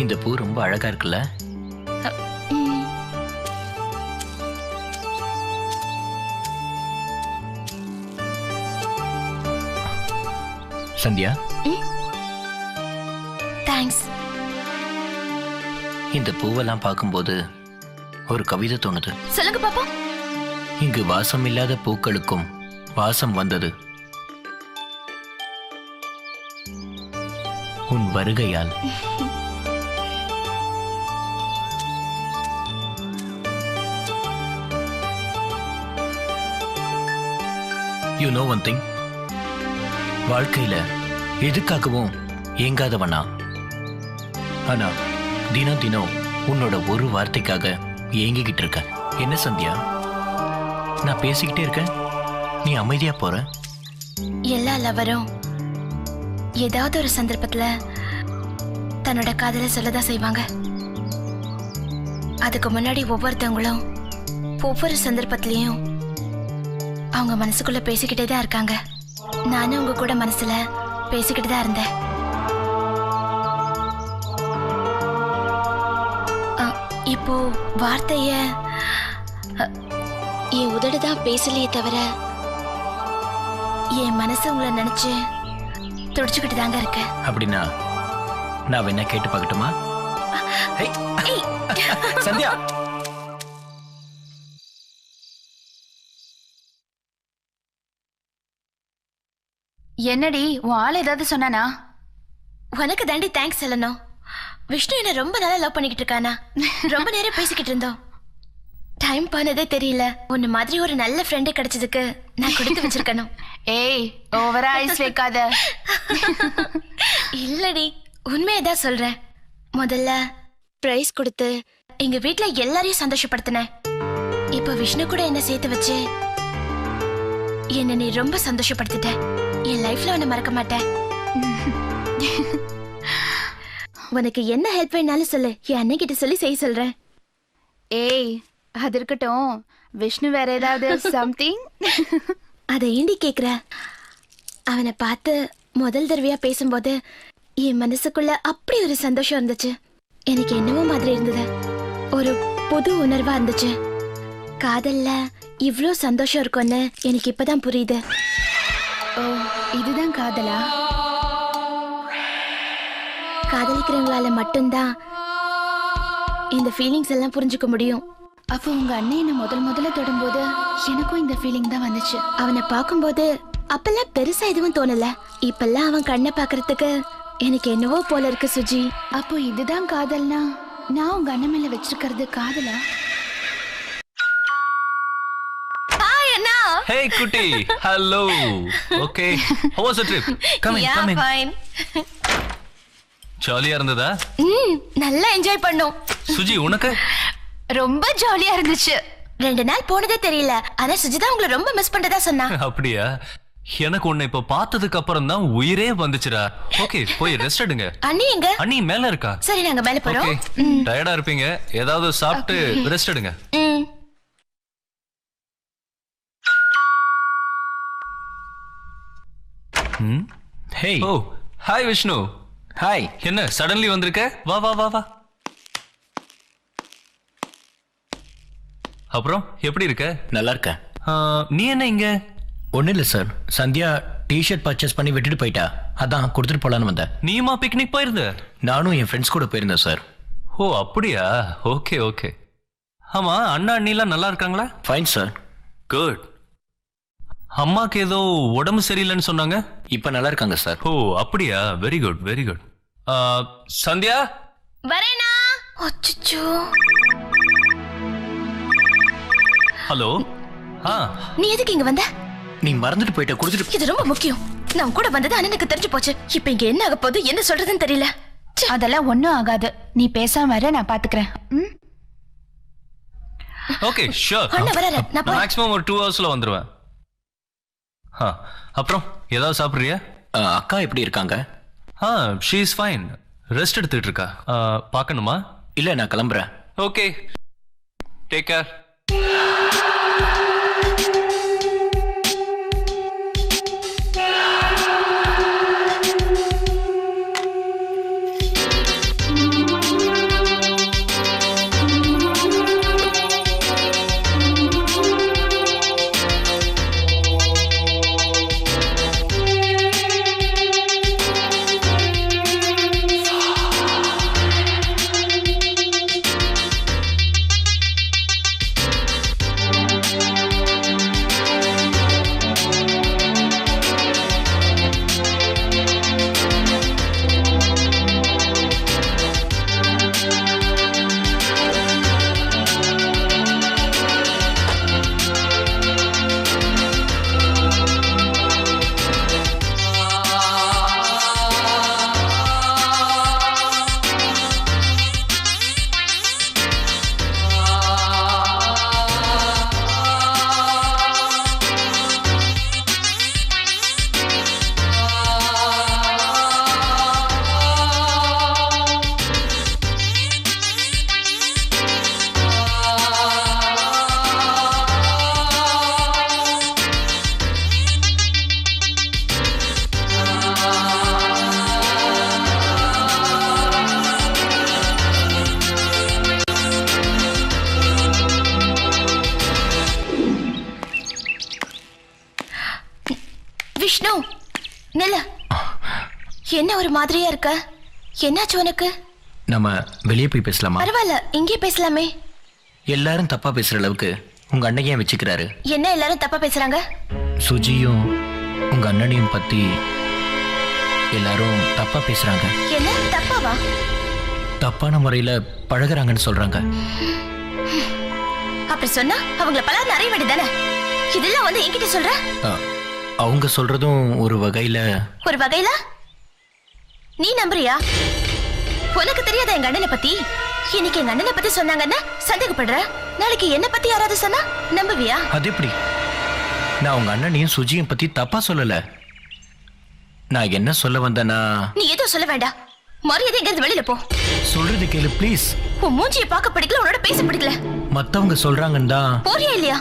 இந்த பூ ரொம்ப அழகா இருக்குல்ல? சந்தியா,
தேங்க்ஸ்.
இந்த பூவெல்லாம் பார்க்கும்போது ஒரு கவிதை தோணுது.
சொல்லுங்க பாப்பா.
இங்கு வாசம் இல்லாத பூக்களுக்கும் வாசம் வந்தது உன் வருகையால். You know one thing, வாழ்க்கையில எதுக்காகவும் ஏங்காதவனா, ஆனா தினம் தினம் உன்னோட ஒரு வார்த்தைக்காக ஏங்கிக்கிட்டு இருக்க. என்ன சந்தியா, நான் பேசிக்கிட்டே இருக்கேன், நீ அமைதியா போற?
எல்லா லவரும் ஏதாவது ஒரு சந்தர்ப்பத்துல தன்னோட காதலை சொல்லதான் செய்வாங்க. அதுக்கு முன்னாடி ஒவ்வொருத்தவங்களும் ஒவ்வொரு சந்தர்ப்பத்திலையும் அவங்க மனசுக்குள்ள பேசிக்கிட்டே தான் இருக்காங்க. நானும் உங்க கூட மனசுல பேசிக்கிட்டு தான் இருந்தேன். இப்போ வார்த்தைய என் உதடு தான் பேசலையே தவிர என் மனசு உங்களை நினைச்சு துடிச்சுக்கிட்டு தாங்க இருக்கேன்.
அப்படின்னா நான் என்ன கேட்டு பார்க்கட்டுமா? சந்தியா,
என்னடி உன் ஆள் ஏதாவது சொன்னானா? உனக்கு தாண்டி தேங்க்ஸ் சொல்லணும். விஷ்ணு என்ன ரொம்ப நாளா லவ் பண்ணிக்கிட்டு இருக்கானா? ரொம்ப நேரம் பேசிக்கிட்டு இருந்தோம். டைம் போனதே தெரியல. உன்ன மாதிரி ஒரு நல்ல ஃப்ரெண்டு கிடைச்சதுக்கு நான் கொடுத்து வச்சிருக்கணும். ஏய், ஓவரா ஐஸ் வைக்காத. இல்லடி, உண்மையதான் சொல்றேன். முதல்ல பிரைஸ் கொடுத்து எங்க வீட்ல எல்லாரையும் சந்தோஷப்படுத்தினேன். இப்ப விஷ்ணு கூட என்ன சேர்த்து வச்சு என்ன நீ ரொம்ப சந்தோஷப்படுத்திட்ட. என் லைஃப்ல உன்னை மறக்க மாட்டேன். உனக்கு என்ன ஹெல்ப் வேணாலும் சொல்லு, என் அண்ணன் கிட்ட சொல்லி செய்ய சொல்றேன்.
ஏய், அது இருக்கட்டும். விஷ்ணு வேற ஏதாவது சம்திங்?
அதை ஏண்டி கேக்குற? அவனை பார்த்து முதல் தடவையா பேசும்போது என் மனசுக்குள்ள அப்படி ஒரு சந்தோஷம் இருந்துச்சு. எனக்கு என்னவோ மாதிரி இருந்தது. ஒரு புது உணர்வா இருந்துச்சு. காதல்ல இவ்ளோ சந்தோஷம் இருக்கும்னு எனக்கு இப்பதான் புரியுது.
ஓ, இதுதான் காதலா?
காதலிக்கிறவங்களால மட்டும்தான் இந்த ஃபீலிங்ஸ் எல்லாம் புரிஞ்சுக்க முடியும்.
அப்போ உங்க அண்ணன் என்ன முதல்ல தொடும்போது எனக்கும் இந்த ஃபீலிங் தான் வந்துச்சு.
அவனை பார்க்கும்போது அப்பெல்லாம் பெருசா எதுவும் தோணல. இப்பெல்லாம் அவன் கண்ணை பாக்குறதுக்கு எனக்கு என்னவோ போல இருக்கு சுஜி.
அப்போ இதுதான் காதல்னா நான் உங்க அண்ணன் மேல வச்சிருக்கிறது காதலா?
Hey குட்டி, hello. Okay, how was the trip? Come in, come in.
fine.
ஜாலியா இருந்ததா?
நல்லா என்ஜாய் பண்ணோம்.
சுஜி, உனக்கு?
ரொம்ப ஜாலியா இருந்துச்சு. 2 நாள் போனதே தெரியல. ஆனா சுஜிதா உங்களை ரொம்ப மிஸ் பண்றதா சொன்னா.
அப்படியா? எனக்கு உன்னை இப்ப பார்த்ததுக்கு அப்புறம் தான் உயிரே வந்துச்சுடா. ஓகே, போய் ரெஸ்ட் எடுங்க.
அண்ணி எங்க?
அண்ணி மேல இருக்கா?
சரி, நாங்க மேல போறோம்.
ஓகே, டயர்டா இருப்பீங்க. ஏதாவது சாப்பிட்டு ரெஸ்ட் எடுங்க.
ஹே.
ஓ, ஹாய் விஷ்ணு.
ஹாய்.
என்ன சடன்லி வந்திருக்க? வா வா வா வா. அப்புறம் எப்படி இருக்க?
நல்லா இருக்கேன்.
நீ என்ன இங்க?
ஒன்றும் இல்லை சார், சந்தியா டிஷர்ட் பர்ச்சேஸ் பண்ணி விட்டுட்டு போயிட்டா. அதான் கொடுத்துட்டு போலான்னு வந்தேன்.
நீமா பிக்னிக் போயிருந்த?
நானும் என் ஃப்ரெண்ட்ஸ் கூட போயிருந்தேன் சார்.
ஓ அப்படியா? Okay okay. ஆமா, அண்ணா அண்ணிலாம் நல்லா இருக்காங்களா?
Fine sir.
குட். அம்மாக்கு ஏதோ உடம்பு சரியில்லைன்னு சொன்னாங்க.
இப்போ நல்லா இருக்காங்க சார்.
ஓ அப்படியா? Very good very good. Sandhya
வரேனா? அச்சச்சோ.
ஹலோ.
நீ எதுக்கு இங்க வந்த?
நீ மறந்துட்டு போயிட்ட, கொடுத்துட்டு.
இது ரொம்ப முக்கியம். நான் கூட வந்தது அண்ணனுக்கு தெரிஞ்சு போச்சு. இப்ப இங்க என்ன ஆக போகுது, என்ன சொல்றதுன்னு தெரியல.
அதெல்லாம் ஒண்ணும் ஆகாது. நீ பேசாம வர, நான் பாத்துக்கிறேன்.
Okay sure.
அண்ணா வராரு, நான் போறேன்.
மேக்ஸிமம் ஒரு 2 ஹவர்ஸ்ல வந்துருவேன். அப்புறம் ஏதாவது சாப்பிடுறியா?
அக்கா எப்படி இருக்காங்க?
She is fine. ரெஸ்ட் எடுத்துட்டு இருக்கா. பார்க்கணுமா?
இல்லை, நான் கிளம்புறேன்.
Okay, take care.
நில்ல. என்ன ஒரு மாதிரியா இருக்க? என்னாச்சு உனக்கு?
நம்ம வெளியே போய் பேசலாமா?
பரவாயில்ல, இங்கே பேசலாமே.
எல்லாரும் தப்பா பேசுற அளவுக்கு உங்க அண்ணன் ஏன் வச்சுக்கிறாரு?
என்ன எல்லாரும் தப்பா பேசுறாங்க?
சுஜியும் உங்க அண்ணனையும் பத்தி எல்லாரும் தப்பா பேசுறாங்க.
என்ன தப்பாவா?
தப்பான முறையில பழகுறாங்கன்னு சொல்றாங்க.
அப்படி சொன்னா அவங்கள பல நிறைய வேண்டியதானே. இதெல்லாம் வந்து என்கிட்ட சொல்ற?
அவங்க சொல்றதும் ஒரு வகையில
நீ நம்புறியா? உனக்கு தெரியாத எங்க அண்ணனை பத்தி? இன்னைக்கு எங்க அண்ணனை பத்தி சொன்னாங்கன்னா சந்தேகப்படுற. நாளைக்கு என்ன பத்தி யாராவது சொன்னா நம்புவியா?
அது எப்படி? நான் உங்க அண்ணனையும் சுஜியும் பத்தி தப்பா சொல்லல. நான் என்ன சொல்ல வந்தேன்னா...
நீ எதுவும் சொல்ல வேண்டாம். மரியாதை எங்க வெளியில போ.
சொல்றது கேளு ப்ளீஸ்.
உன் மூஞ்சியை பார்க்க பிடிக்கல, உன்னோட பேச பிடிக்கல.
மத்தவங்க சொல்றாங்கன்னு தான்.
போறியா இல்லையா?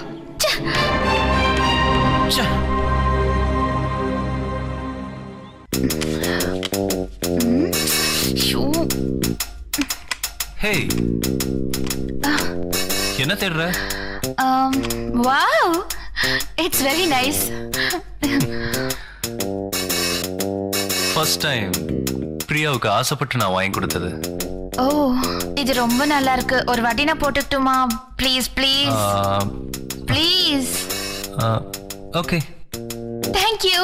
ஹே, என்ன தேடுற?
Wow, it's very nice.
First time பிரியாவுக்கு ஆசைப்பட்டு நான் வாங்கி கொடுத்தது.
ஓ, இது ரொம்ப நல்லா இருக்கு. ஒரு வாட்டி நான் போட்டுட்டுமா? Please please please.
Okay,
thank you.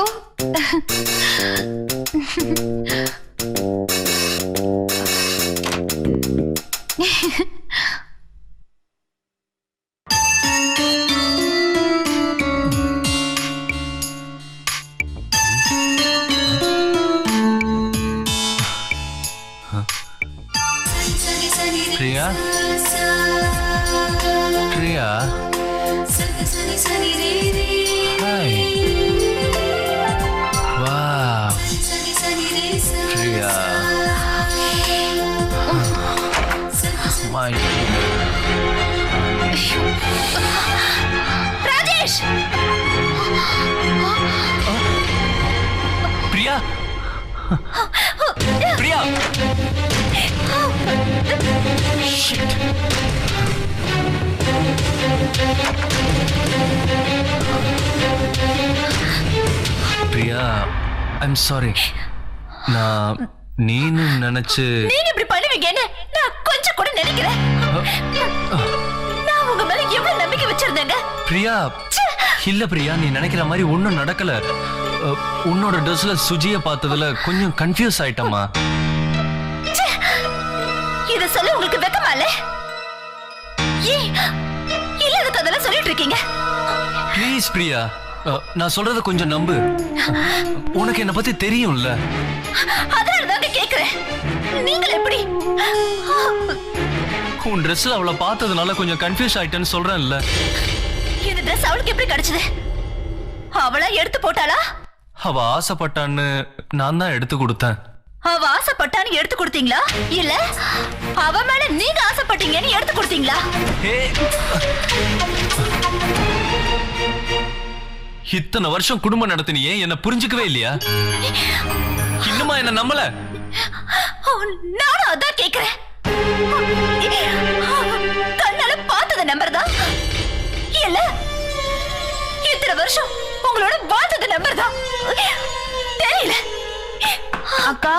Priya, Priya, hi, wow, Priya, my
Rajesh,
Priya, Priya, shit. Priya, I'm sorry. நான் நீனு நினைச்சு...
நீங்க இப்படி பண்ணுவீங்கன்னு நான் கொஞ்சம் கூட நினைக்கிறேன். நான் உங்க மேல எவ்வளவு நம்பிக்கை வச்சிருந்தேங்க.
பிரியா, இல்ல பிரியா, நீ நினைக்கிற மாதிரி ஒண்ணும் நடக்கல. உன்னோட ட்ரெஸ்ல சுஜிய பார்த்ததுல கொஞ்சம் கன்ஃபியூஸ் ஆயிட்டமா.
இத சொல்ல உங்களுக்கு வெக்கமா இல்ல? இல்லதுக்கு அதெல்லாம் சொல்லிட்டு இருக்கீங்க.
ப்ளீஸ் பிரியா, நான் சொல்றத கொஞ்சம் நம்பு. உனக்கு என்ன பத்தி தெரியும்ல.
அதனாலதான் கேக்குறேன். நீங்கள் எப்படி?
உன் ட்ரெஸ்ல அவளை பார்த்ததுனால கொஞ்சம் கன்ஃபியூஸ் ஆயிட்டேன்னு சொல்றேன்ல.
இந்த ட்ரெஸ் அவளுக்கு எப்படி கிடைச்சது? அவளா எடுத்து போட்டாளா?
அவ ஆசைப்பட்டான்னு நான் தான் எடுத்து கொடுத்தேன்.
அவ ஆசைப்பட்டான்னு எடுத்து கொடுத்தீங்களா? இல்ல அவ மேல நீங்க ஆசைப்பட்டீங்கன்னு எடுத்து கொடுத்தீங்களா?
இத்தனை வருஷம் குடும்பம் நடத்தினியே, என்ன புரிஞ்சுக்கவே இல்லையா? இன்னுமா என்ன நம்பல?
நானும் அதான் கேக்குறேன். கண்ணால பார்த்தத நம்பர் தான் இல்ல இத்தனை வருஷம் உங்களோட பார்த்தத நம்பர் தான் தெரியல. அக்கா,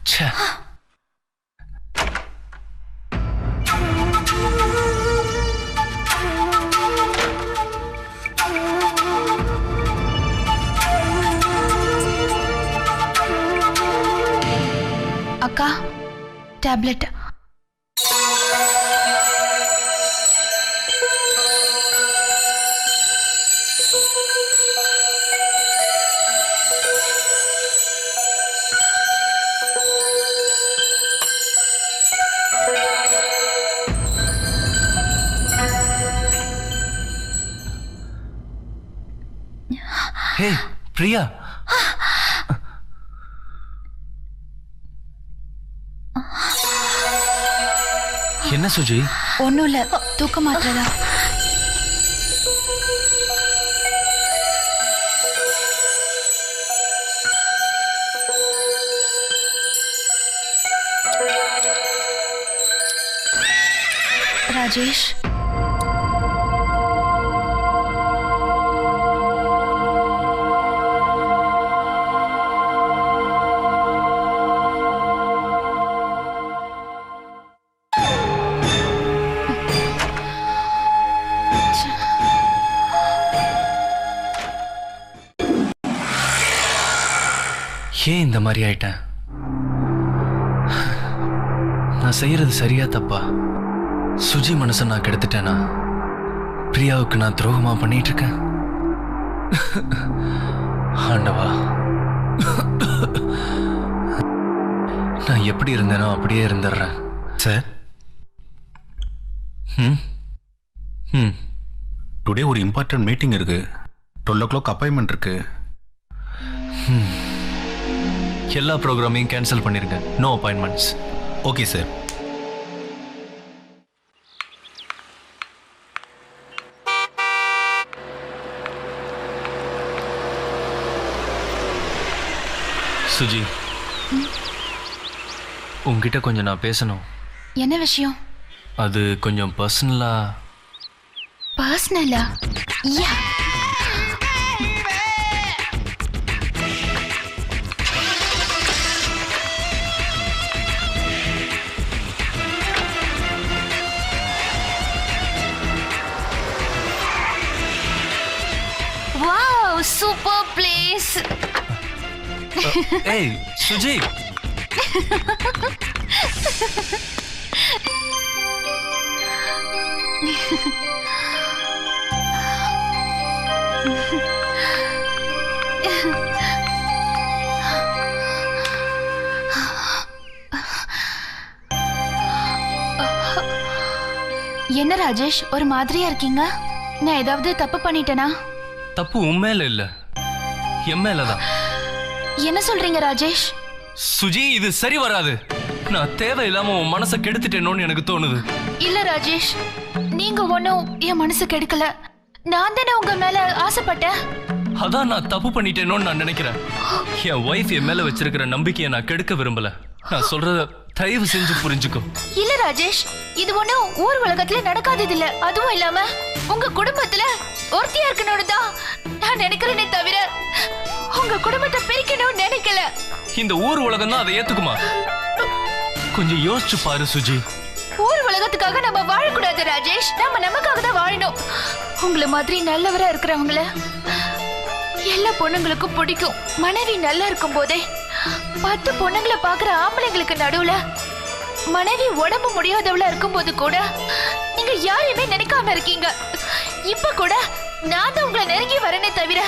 ச்சே.
அக்கா, டேப்லெட்.
ஹே பிரியா, என்ன சுஜி?
ஒண்ணும் இல்ல, தூக்க மாத்திரதா. ராஜேஷ்,
ஏன் இந்த மாதிரி ஆயிட்டேன்? நான் செய்யறது சரியா தப்பா? சுஜி மனசை நான் கெடுத்துட்டேனா? பிரியாவுக்கு நான் துரோகமா பண்ணிட்டு இருக்கேன்? ஆண்டவா, நான் எப்படி இருந்தேனோ அப்படியே இருந்துடுறேன்.
சார் டுடே ஒரு இம்பார்ட்டன்ட் மீட்டிங் இருக்கு. 12 o'clock அப்பாயின்மெண்ட் இருக்கு.
எல்லா ப்ரோக்ராமையும் கேன்சல் பண்ணிருங்க. No appointments.
Okay sir.
Suji, உங்ககிட்ட கொஞ்சம் நான் பேசணும்.
என்ன விஷயம்?
அது கொஞ்சம் பர்சனலா.
பர்சனலா? யா.
Wow, super place.
ஏய் சுஜி,
என்ன ராஜேஷ், ஒரு மாதிரியா இருக்கீங்க? நான் ஏதாவது தப்பு பண்ணிட்டேனா?
தப்பு உண்மையில இல்ல, என் மேலதான்.
என்ன சொல்றீங்க ராஜேஷ்?
சுஜி, இது சரி வராது. நான் தேவையில்லாம உன் மனசை கெடுத்துட்டேனோன்னு எனக்கு தோணுது.
இல்ல ராஜேஷ், நீங்க ஒன்னும் என் மனசு கெடுக்கல. நான் தானே உங்க மேல ஆசைப்பட்டேன்.
அதான் நான் தப்பு பண்ணிட்டேனோன்னு நான் நினைக்கிறேன். என் ஒய்ஃப் என் மேல வச்சிருக்கிற நம்பிக்கையை நான் கெடுக்க விரும்பல. நான் சொல்றத தயவு செஞ்சு புரிஞ்சுக்கோ.
இல்ல ராஜேஷ், இது ஒண்ணும் ஊர் உலகத்துல நடக்காதது இல்ல. அதுவும் இல்லாம உங்க குடும்பத்துல ஒருத்தியா இருக்கணும்னு தான் நான் நினைக்கிறேனே தவிர உங்க குடும்பத்தை பிரிக்கணும்னு நினைக்கல.
இந்த ஊர் உலகம் தான் அதை ஏத்துக்குமா? கொஞ்சம் யோசிச்சு பாரு சுஜி.
ஊர் உலகத்துக்காக நம்ம வாழக்கூடாது ராஜேஷ். நம்ம நமக்காக தான் வாழணும். உங்களை மாதிரி நல்லவரா இருக்கிறவங்கள எல்லா பொண்ணுங்களுக்கும் பிடிக்கும். மனைவி நல்லா இருக்கும் போதே 10 பொண்ணுங்களை பாக்குற ஆம்பளைங்களுக்கு நடுவுல மனைவி உடம்பு முடியாதவளா இருக்கும் போது கூட நீங்க யாரையுமே நினைக்காம இருக்கீங்க. இப்ப கூட நான் தான் உங்களை நெருங்கி வரேனே தவிர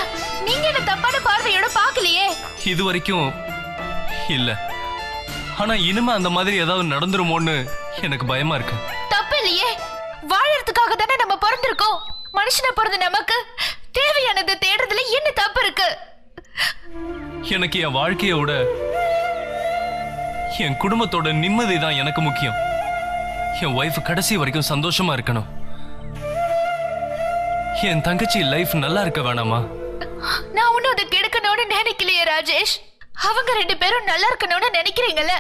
நீங்க என்ன தப்பான பார்வையோட பாக்கலையே.
இது வரைக்கும் இல்ல, ஆனா இனிமே அந்த மாதிரி ஏதாவது நடந்துருமோன்னு எனக்கு பயமா இருக்கு.
தப்பு இல்லையே, வாழறதுக்காக தானே நம்ம பிறந்திருக்கோம். மனுஷனை பிறந்த நமக்கு தேவையானது தேடுறதுல என்ன தப்பு இருக்கு?
எனக்கு என் வாழ்க்கையை விட என் குடும்பத்தோட நிம்மதி தான் எனக்கு முக்கியம். என் ஒய்ஃப் கடைசி வரைக்கும் சந்தோஷமா இருக்கணும். என் தங்கச்சி லைஃப் நல்லா இருக்க வேணாமா?
நான் ஒன்னும் அதை கெடுக்கணும்னு நினைக்கலையே ராஜேஷ். அவங்க 2 பேரும் நல்லா இருக்கணும்னு நினைக்கிறீங்கல்ல,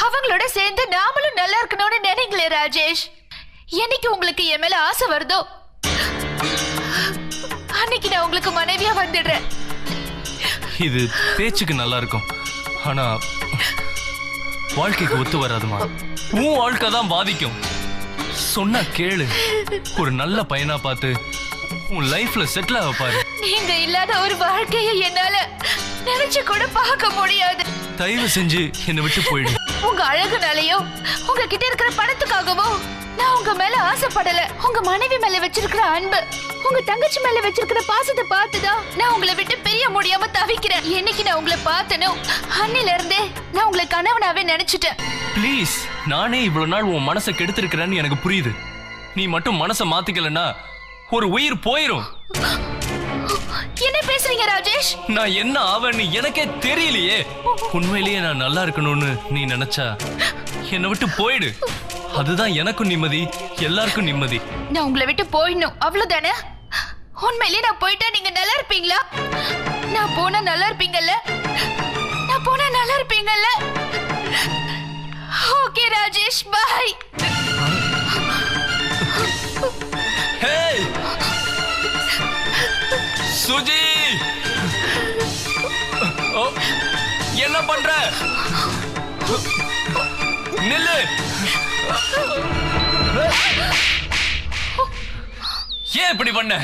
அவங்களோட சேர்ந்து நாமளும் நல்லா இருக்கணும்னு நினைங்களே ராஜேஷ். என்னைக்கு உங்களுக்கு என் மேல ஆசை வருதோ அன்னைக்கு நான் உங்களுக்கு மனைவியா வந்துடுறேன்.
இது பேச்சுக்கு நல்லா இருக்கும், ஆனா வாழ்க்கைக்கு ஒத்து வராதுமா. உன் வாழ்க்கை தான் பாதிக்கும். சொன்னா கேளு. ஒரு நல்ல பையனா பார்த்து உன் லைஃப்ல செட்டில் ஆக பாரு.
நீங்க இல்லாத ஒரு வாழ்க்கையை என்னால நினைச்சு கூட பார்க்க முடியாது.
தயவு செஞ்சு என்னை விட்டு போயிடு.
உங்க அழகுனாலயோ உங்ககிட்ட இருக்கிற பணத்துக்காகவோ நான் உங்க மேல ஆசைப்படல. உங்க மனைவி மேல வச்சிருக்கிற அன்பு, உங்க தங்கச்சி மேல வச்சிருக்கிற பாசத்தை பார்த்துதான் நான் உங்களை விட்டு பிரிய முடியாம தவிக்கிறேன். என்னைக்கு நான் உங்களை பார்த்தனோ அன்னில இருந்தே நான் உங்களை கணவனாவே நினைச்சிட்டேன்.
ப்ளீஸ், நானே இவ்வளவு நாள் உன் மனசை கெடுத்திருக்கிறேன்னு எனக்கு புரியுது. நீ மட்டும் மனசை மாத்திக்கலன்னா ஒரு உயிர் போயிரும்.
என்ன பேசுறீங்க ராஜேஷ்?
நான் என்ன ஆவேன்னு எனக்கே தெரியலையே. உண்மையிலேயே நான் நல்லா இருக்கணும்னு நீ நினைச்சா என்னை விட்டு போயிடு. அதுதான் எனக்கும் நிம்மதி, எல்லாருக்கும் நிம்மதி.
நான் உங்களை விட்டு போயிடணும், அவ்வளவுதானே? உண்மையிலேயே நான் போயிட்டா நீங்க நல்லா இருப்பீங்களா? நான் போனா நல்லா இருப்பீங்கல்ல? நான் போனா நல்லா இருப்பீங்கல்ல? Okay Rajesh, bye.
Hey Suji, oh, என்ன பண்ற? நில்லு. ஏன் இப்படி பண்ண?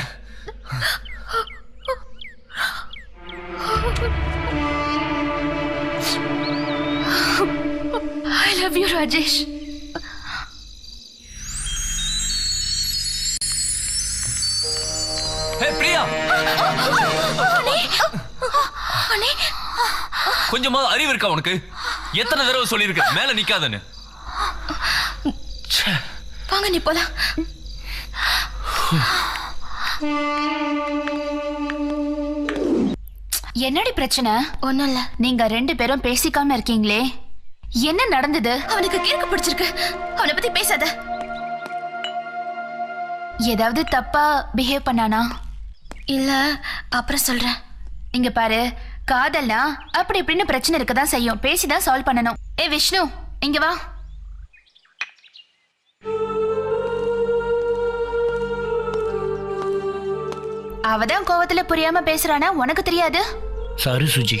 Love you Rajesh.
Hey Priya, கொஞ்சமாவது அறிவு இருக்கா உனக்கு? எத்தனை தடவை சொல்லியிருக்க மேல நிக்காதன்னு?
வாங்க நீ போலாம். என்னடி பிரச்சனை? ஒண்ணும் இல்ல. நீங்க 2 பேரும் பேசிக்காம இருக்கீங்களே, என்ன நடந்தது?
அவனுக்கு கிறுக்கு பிடிச்சிருக்கு. அவனை பத்தி பேசாத.
ஏதாவது தப்பா பிஹேவ் பண்ணானா?
இல்ல, அப்புறம் சொல்றேன்.
இங்க பாரு, காதல்னா அப்படி இப்படின்னு பிரச்சனை இருக்கதான் செய்யும். பேசிதான் சால்வ் பண்ணணும். ஏ விஷ்ணு, இங்க வா. அவதான் கோவத்துல புரியாம பேசுறானா, உனக்கு தெரியாது?
சாரி சுஜி,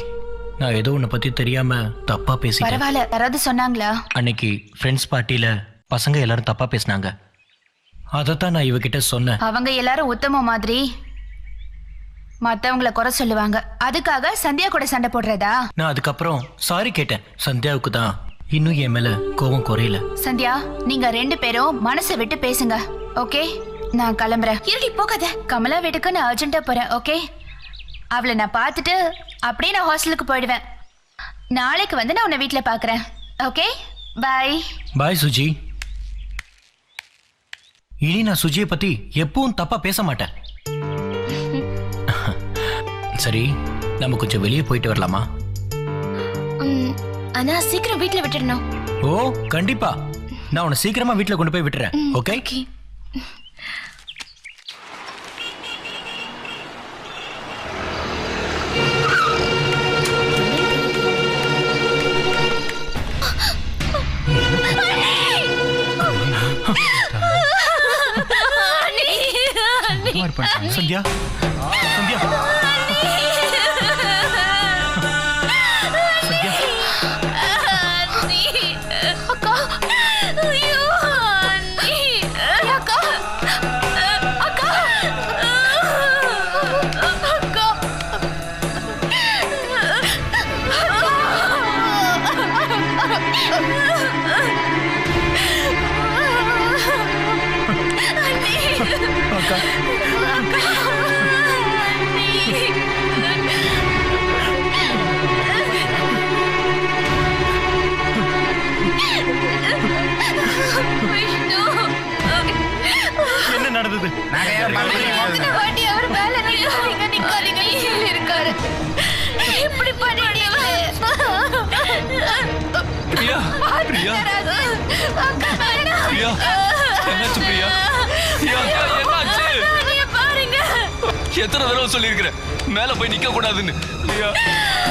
நான் ஏதோ உன்னை பத்தி தெரியாம தப்பா பேசிட்டேன்.
பரவாயில்ல, யாராவது சொன்னாங்களா?
அன்னைக்கு ஃப்ரெண்ட்ஸ் பார்ட்டியில பசங்க எல்லாரும் தப்பா பேசினாங்க. அதைத்தான் நான் இவகிட்ட சொன்னேன்.
அவங்க எல்லாரும் உத்தம மாதிரி மத்தவங்கள குறை சொல்லுவாங்க. அதுக்காக சந்தியா கூட சண்டை போடுறதா?
நான் அதுக்கப்புறம் சாரி கேட்டேன். சந்தியாவுக்கு தான் இன்னும் என் மேல கோபம் குறையல.
சந்தியா, நீங்க 2 பேரும் மனசை விட்டு பேசுங்க. ஓகே, நான் கிளம்புறேன்.
இருடி போகாத.
கமலா வீட்டுக்கு நான் அர்ஜென்ட்டா போறேன். ஓகே, அவளை நான் பார்த்துட்டு அப்படியே நான் ஹாஸ்டலுக்கு போயிடுவேன். நாளைக்கு வந்து நான் உன்னை வீட்டுல பாக்குறேன். ஓகே, பாய்.
பாய் சுஜி. இனி நான் சுஜியை பத்தி எப்பவும் தப்பா பேச மாட்டேன். சரி, நம்ம கொஞ்சம் வெளியே போயிட்டு வரலாமா?
ஆனா சீக்கிரம் வீட்டுல விட்டுடணும்.
ஓ கண்டிப்பா, நான் உன்னை சீக்கிரமா வீட்டுல கொண்டு போய் விட்டுறேன். ஓகே? சந்தியா, சந்தியா, சந்தியா.
அக்கா, ஐயோ, அக்கா, அக்கா, அக்கா.
அக்கா, என்ன நடந்தது?
வாட்டி அவர் மேல நிக்காதீங்க, நிக்காதீங்க, கீழே இருக்காரு. இப்படி பண்ணிட்டீங்க.
பிரியா, பிரியா, பிரியா, என்னாச்சு பிரியா? பிரியா, என்னாச்சு?
பாருங்க,
எத்தனை தடவை சொல்லியிருக்கிறேன் மேல போய் நிக்க கூடாதுன்னு? பிரியா,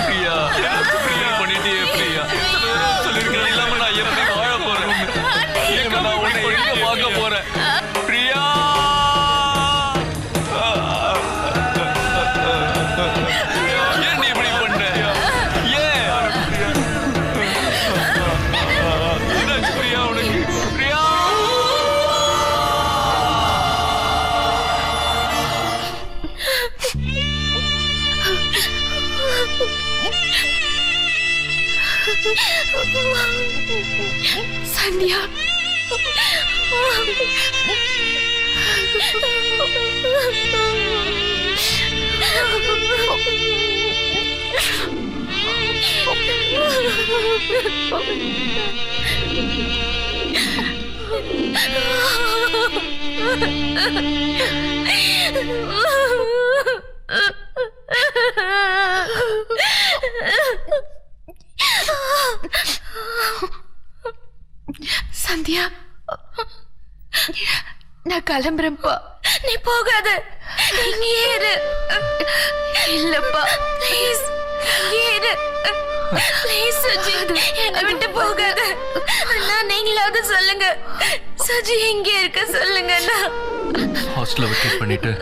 பிரியா, என்னாச்சு பிரியா? பண்ணிட்டியே பிரியா. எத்தனை தடவை சொல்லியிருக்கிறேன், இல்லாம நான் எப்படி வாழ போறேன்? எங்க நான் உன்னை எங்க பார்க்க போறேன்? பிரியா, ஏன் நீ இப்படி பண்ற? ஏன்? என்னாச்சு பிரியா உனக்கு? பிரியா,
சந்தியா, சந்தியா, நான் கிளம்புறேன்ப்பா.
நீ போகாத.
இங்கேயே இரு. இல்லப்பா, ப்ளீஸ் இரு.
ப்ளீஸ் சுஜி, என்னை விட்டு போகாத. அண்ணா, நீங்களாவது சொல்லுங்க. சுஜி எங்கே இருக்க சொல்லுங்க அண்ணா.
ஹாஸ்டல்ல வெக்கேட் பண்ணிட்டு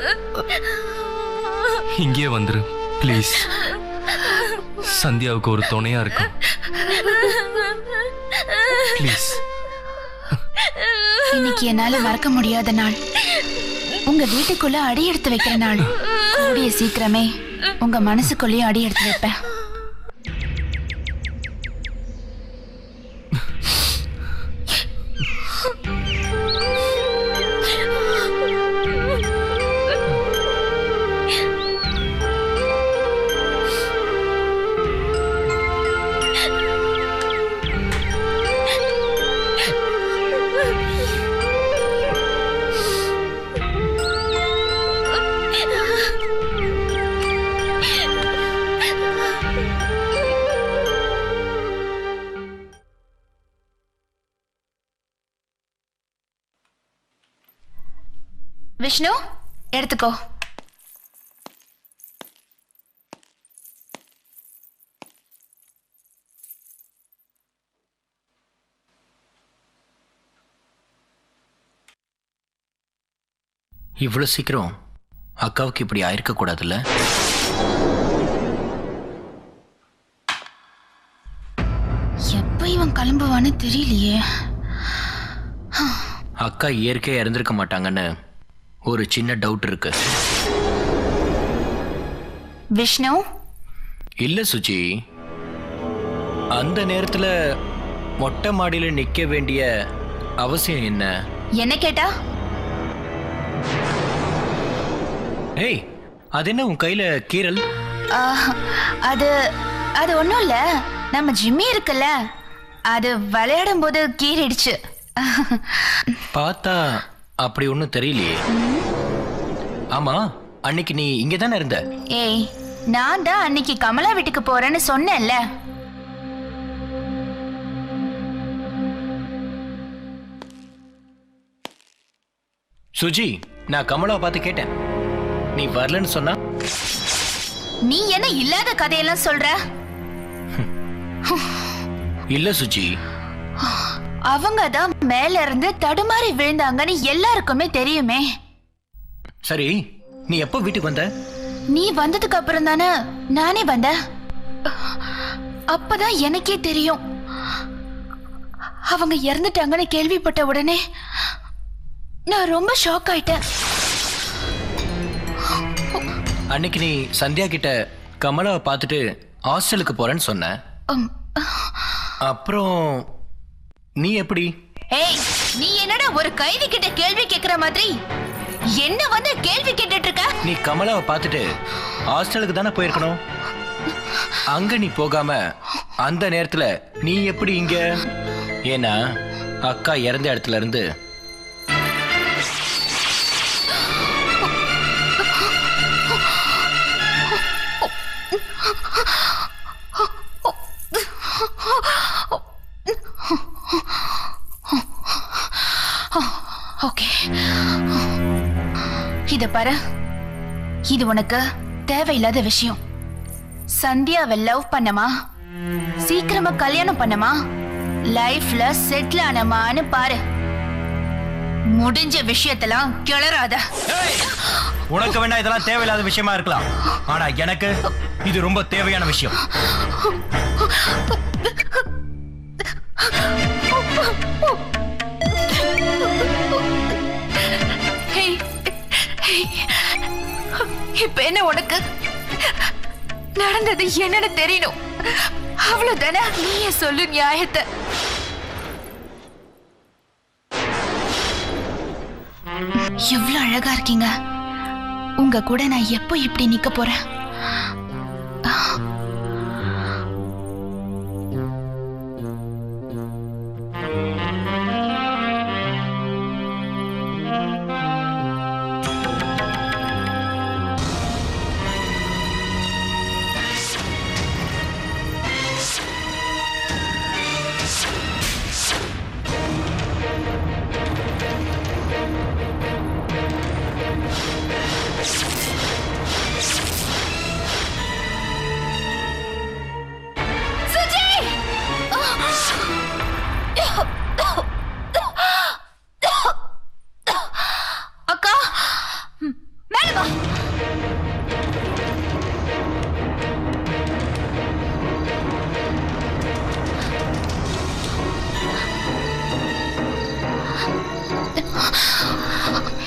இங்கே வந்துரு ப்ளீஸ். சந்தியாவுக்கு ஒரு துணையா இருக்கும் ப்ளீஸ்.
இன்னைக்கு என்னால மறக்க முடியாத நாள். உங்க வீட்டுக்குள்ள அடி எடுத்து வைக்கிற நாள். கூடிய சீக்கிரமே உங்க மனசுக்குள்ளேயும் அடி எடுத்து வைப்பேன். விஷ்ணு எடுத்துக்கோ.
இவ்வளோ சீக்கிரம் அக்காவுக்கு இப்படி ஆயிருக்க கூடாதுல்ல?
எப்ப இவன் கிளம்புவான்னு தெரியலையே.
அக்கா இயற்கையாக இறந்திருக்க மாட்டாங்கன்னு ஒரு சின்ன டவுட் இருக்கு.
விஷ்ணு,
இல்ல சுஜி, அந்த நேரத்துல மொட்டை மாடியில நிக்க வேண்டிய அவசியம் என்ன?
என்ன கேட்டா?
ஏய், அது என்ன உன் கையில கீரல்?
அது அது ஒண்ணும் இல்ல, நம்ம ஜிம்மி இருக்குல்ல, அது விளையாடும் போது கீறிடுச்சு.
பார்த்தா அப்படி ஒன்றும் தெரியலையே. ஆமா, அன்னைக்கு நீ இங்க தானே இருந்த?
ஏய், நான் தான் அன்னைக்கு கமலா வீட்டுக்கு போறேன்னு சொன்னேன்ல.
சுஜி, நான் கமலாவை பார்த்து கேட்டேன், நீ வரலன்னு சொன்னா.
நீ என்ன இல்லாத கதையெல்லாம் சொல்ற?
இல்ல சுஜி,
அவங்க தான் மேல இருந்து தடுமாறி விழுந்தாங்கன்னு எல்லாருக்குமே தெரியுமே.
சரி, நீ எப்போ வீட்டுக்கு வந்த?
நீ வந்ததுக்கு அப்புறம் தானே நானே வந்தேன். அப்பதான் எனக்கே தெரியும் அவங்க இறந்துட்டாங்கன்னு கேள்விப்பட்ட உடனே நான் ரொம்ப ஷாக் ஆயிட்டேன்.
அன்னைக்கு நீ சந்தியா கிட்ட கமலாவை பார்த்துட்டு ஹாஸ்டலுக்கு போறேன்னு சொன்ன. அப்புறம் நீ எப்படி?
ஏய், நீ என்னடா ஒரு கைதி கிட்ட கேள்வி கேக்குற மாதிரி என்ன வந்து கேள்வி கேட்டுட்டு இருக்க?
நீ கமலாவை பார்த்துட்டு ஹாஸ்டலுக்கு தானே போயிருக்கணும். அங்க நீ போகாம அந்த நேரத்துல நீ எப்படி இங்க? ஏன்னா அக்கா இறந்த இடத்துல இருந்து
ஓகே, இத பாரு, இது உனக்கு தேவையில்லாத விஷயம். சந்தியாவை லவ் பண்ணமா, சீக்கிரமா கல்யாணம் பண்ணமா, லைஃப்ல செட்டில் ஆனமான்னு பாரு. முடிஞ்ச விஷயத்தெல்லாம் கிளறாத.
உனக்கு வேணா இதெல்லாம் தேவையில்லாத விஷயமா இருக்கலாம், ஆனா எனக்கு இது ரொம்ப தேவையான விஷயம்.
இப்ப என்ன உனக்கு நடந்தது என்னன்னு தெரியணும், அவ்வளவுதானே? நீயே சொல்லு நியாயத்தை. எவ்வளவு அழகா இருக்கீங்க. உங்க கூட நான் எப்போ இப்படி நிக்க போறேன்?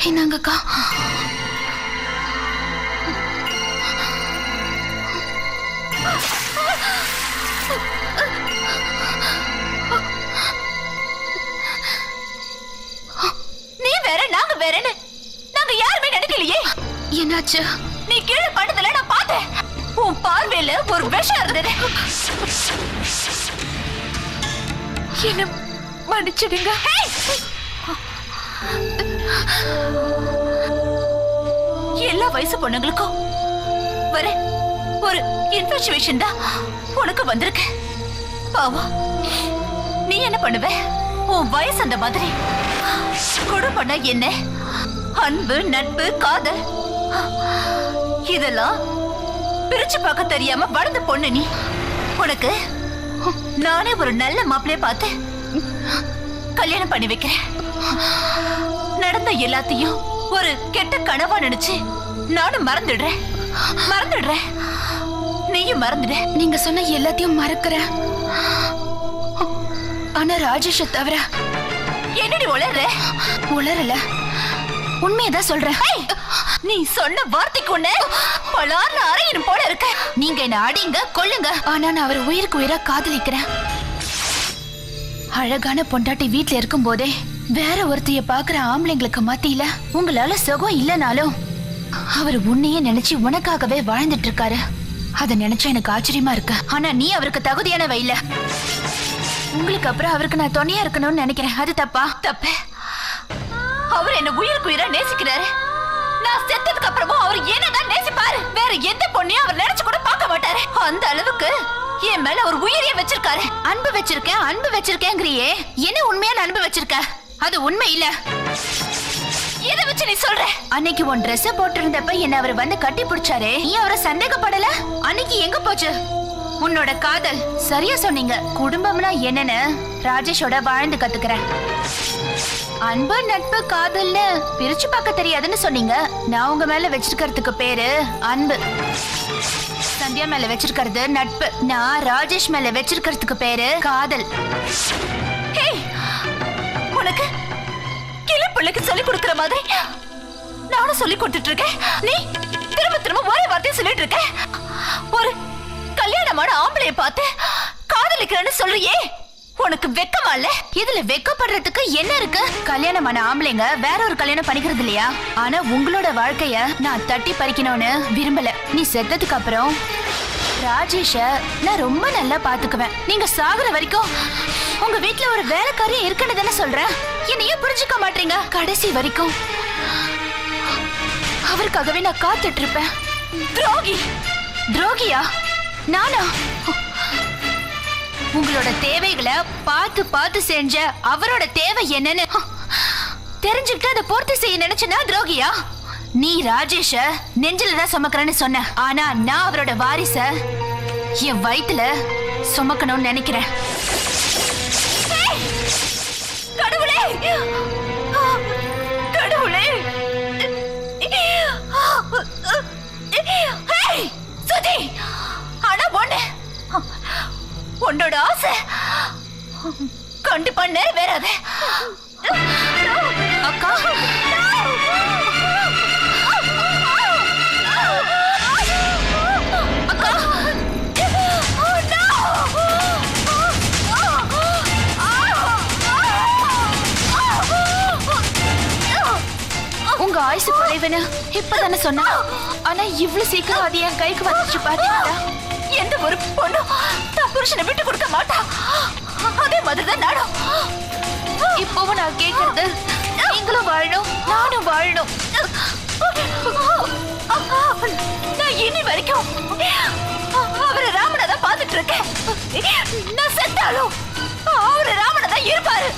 என்னங்கக்கா?
போயிருவேன்னு நாங்க யாருமே நினைக்கலையே.
என்னாச்சு?
நீ கீழே பண்ணதுல நான் பார்த்தேன். உன் பார்வையில ஒரு விஷம் இருந்தது.
என்ன மன்னிச்சிடுங்க.
எல்லா வயசு பொண்ணுங்களுக்கும் வர ஒரு இன்ஃபர்ச்சுவேஷன் தான் உனக்கு வந்திருக்கு. பாவம், நீ என்ன பண்ணுவ? உன் வயசு அந்த மாதிரி. குடும்பம்னா என்ன? அன்பு, நட்பு, காதல், இதெல்லாம் பிரிச்சு பார்க்க தெரியாம வளர்ந்த பொண்ணு நீ. உனக்கு நானே ஒரு நல்ல மாப்பிள்ளைய பார்த்து கல்யாணம் பண்ணி வைக்கிறேன். நடந்த எல்லாத்தையும் ஒரு கெட்ட கனவா நினைச்சு நானும் மறந்துடுறேன். நீயும் மறந்துட.
நீங்க சொன்ன எல்லாத்தையும் மறக்கிறேன். ஆனா ராஜேஷ தவிர.
என்னடி
உளறல, உண்மையதான் சொல்றேன்.
நீ சொன்ன வார்த்தைக்கு ஒண்ணு பலார்னு அறையணும் போல இருக்க. நீங்க என்ன அடிங்க கொல்லுங்க,
ஆனா நான் அவர் உயிருக்கு உயிரா காதலிக்கிறேன். அழகான பொண்டாட்டி வீட்டுல இருக்கும் போதே வேற ஒருத்தைய பாக்குற ஆம்பளைங்களுக்கு மத்தியில உங்களால சுகம் இல்லனாலும் அவர் உன்னையே நினைச்சு உனக்காகவே வாழ்ந்துட்டு இருக்காரு. அத நினைச்சா எனக்கு ஆச்சரியமா இருக்கு.
ஆனா நீ அவருக்கு தகுதியானவ இல்ல.
உங்களுக்கு அப்புறம் அவருக்கு நான் துணையா இருக்கணும்னு நினைக்கிறேன். அது தப்பா?
தப்பு. அவர் என்ன உயிருக்கு உயிரா நேசிக்கிறாரு. நான் செத்ததுக்கு அப்புறமும் அவர் என்னதான் நேசிப்பாரு. வேற எந்த பொண்ணையும் அவர் நினைச்சு கூட பார்க்க மாட்டாரு. அந்த அளவுக்கு என் மேல ஒரு உயிரியே வச்சிருக்காரு.
அன்பு வச்சிருக்கேங்கிறியே, என்ன உண்மையான அன்பு வச்சிருக்க? அது உண்மை இல்ல.
எதை வச்சு நீ சொல்ற?
அன்னைக்கு உன் ட்ரெஸ் போட்டிருந்தப்ப என்ன அவர் வந்து கட்டி பிடிச்சாரே, நீ அவரை சந்தேகப்படல? அன்னைக்கு எங்க போச்சு உன்னோட காதல்? சரியா சொன்னீங்க. குடும்பம்னா என்னன்னு ராஜேஷோட வாழ்ந்து கத்துக்கிறேன். அன்பு, நட்பு, காதல்னு பிரிச்சு பார்க்க தெரியாதுன்னு சொன்னீங்க. நான் உங்க மேல வச்சிருக்கிறதுக்கு பேரு அன்பு. சந்தியா மேல வச்சிருக்கிறது நட்பு. நான் ராஜேஷ் மேல வச்சிருக்கிறதுக்கு பேரு காதல்.
உனக்கு கிளப்பிள்ளைக்கு சொல்லி கொடுக்கிற மாதிரி நானும் சொல்லி கொடுத்துட்டு இருக்கேன். நீ திரும்ப ஒரே வார்த்தையை சொல்லிட்டு இருக்க. ஒரு கல்யாணமான ஆம்பளைய பார்த்து காதலிக்கிறேன்னு சொல்றியே, உனக்கு வெக்கமா இல்ல?
இதுல வெக்கப்படுறதுக்கு என்ன இருக்கு? கல்யாணமான ஆம்பளைங்க வேற ஒரு கல்யாணம் பண்ணிக்கிறது இல்லையா? ஆனா உங்களோட வாழ்க்கைய நான் தட்டி பறிக்கணும்னு விரும்பல. நீ செத்ததுக்கு அப்புறம் ராஜேஷ நான் ரொம்ப நல்லா பாத்துக்குவேன். நீங்க சாகுற வரைக்கும் உங்க வீட்டுல ஒரு வேலைக்காரியா இருக்குன்னு தானே சொல்றேன். என்னையே புரிஞ்சுக்க மாட்டீங்க. கடைசி வரைக்கும் அவருக்காகவே நான் காத்துட்டு இருப்பேன். துரோகியா நானா? உங்களோட தேவைகளை பார்த்து செஞ்ச அவரோட தேவை என்னன்னு தெரிஞ்சுக்கிட்டு அதை பூர்த்தி செய்ய நினைச்சனா துரோகியா? நீ ராஜேஷ நெஞ்சிலதான் சுமக்கிறேன்னு சொன்ன. ஆனா நான் அவரோட வாரிச என் வயித்துல சுமக்கணும்னு நினைக்கிறேன்.
கடவுளே, சுஜி, ஆனா உன்னோட ஆசை கண்டிப்பா நிறைவேறாது.
அக்கா, உங்க ஆயுசு குறைவுன்னு இப்பதானே சொன்னா. ஆனா இவ்வளவு சீக்கிரம் அது என் கைக்கு வந்துச்சு பாத்தீங்களா?
எந்த ஒரு பொண்ணு தான் புருஷனை விட்டு கொடுக்க மாட்டா. அதே மாதிரிதான் நானும்.
இப்பவும் நான் கேட்கறது, நீங்களும் வாழணும், நானும் வாழணும்.
நான் இனி வரைக்கும் அவரை ராமனை தான் பார்த்துட்டு இருக்கேன். நான் செத்தாலும் அவரு ராமனை தான் இருப்பாரு.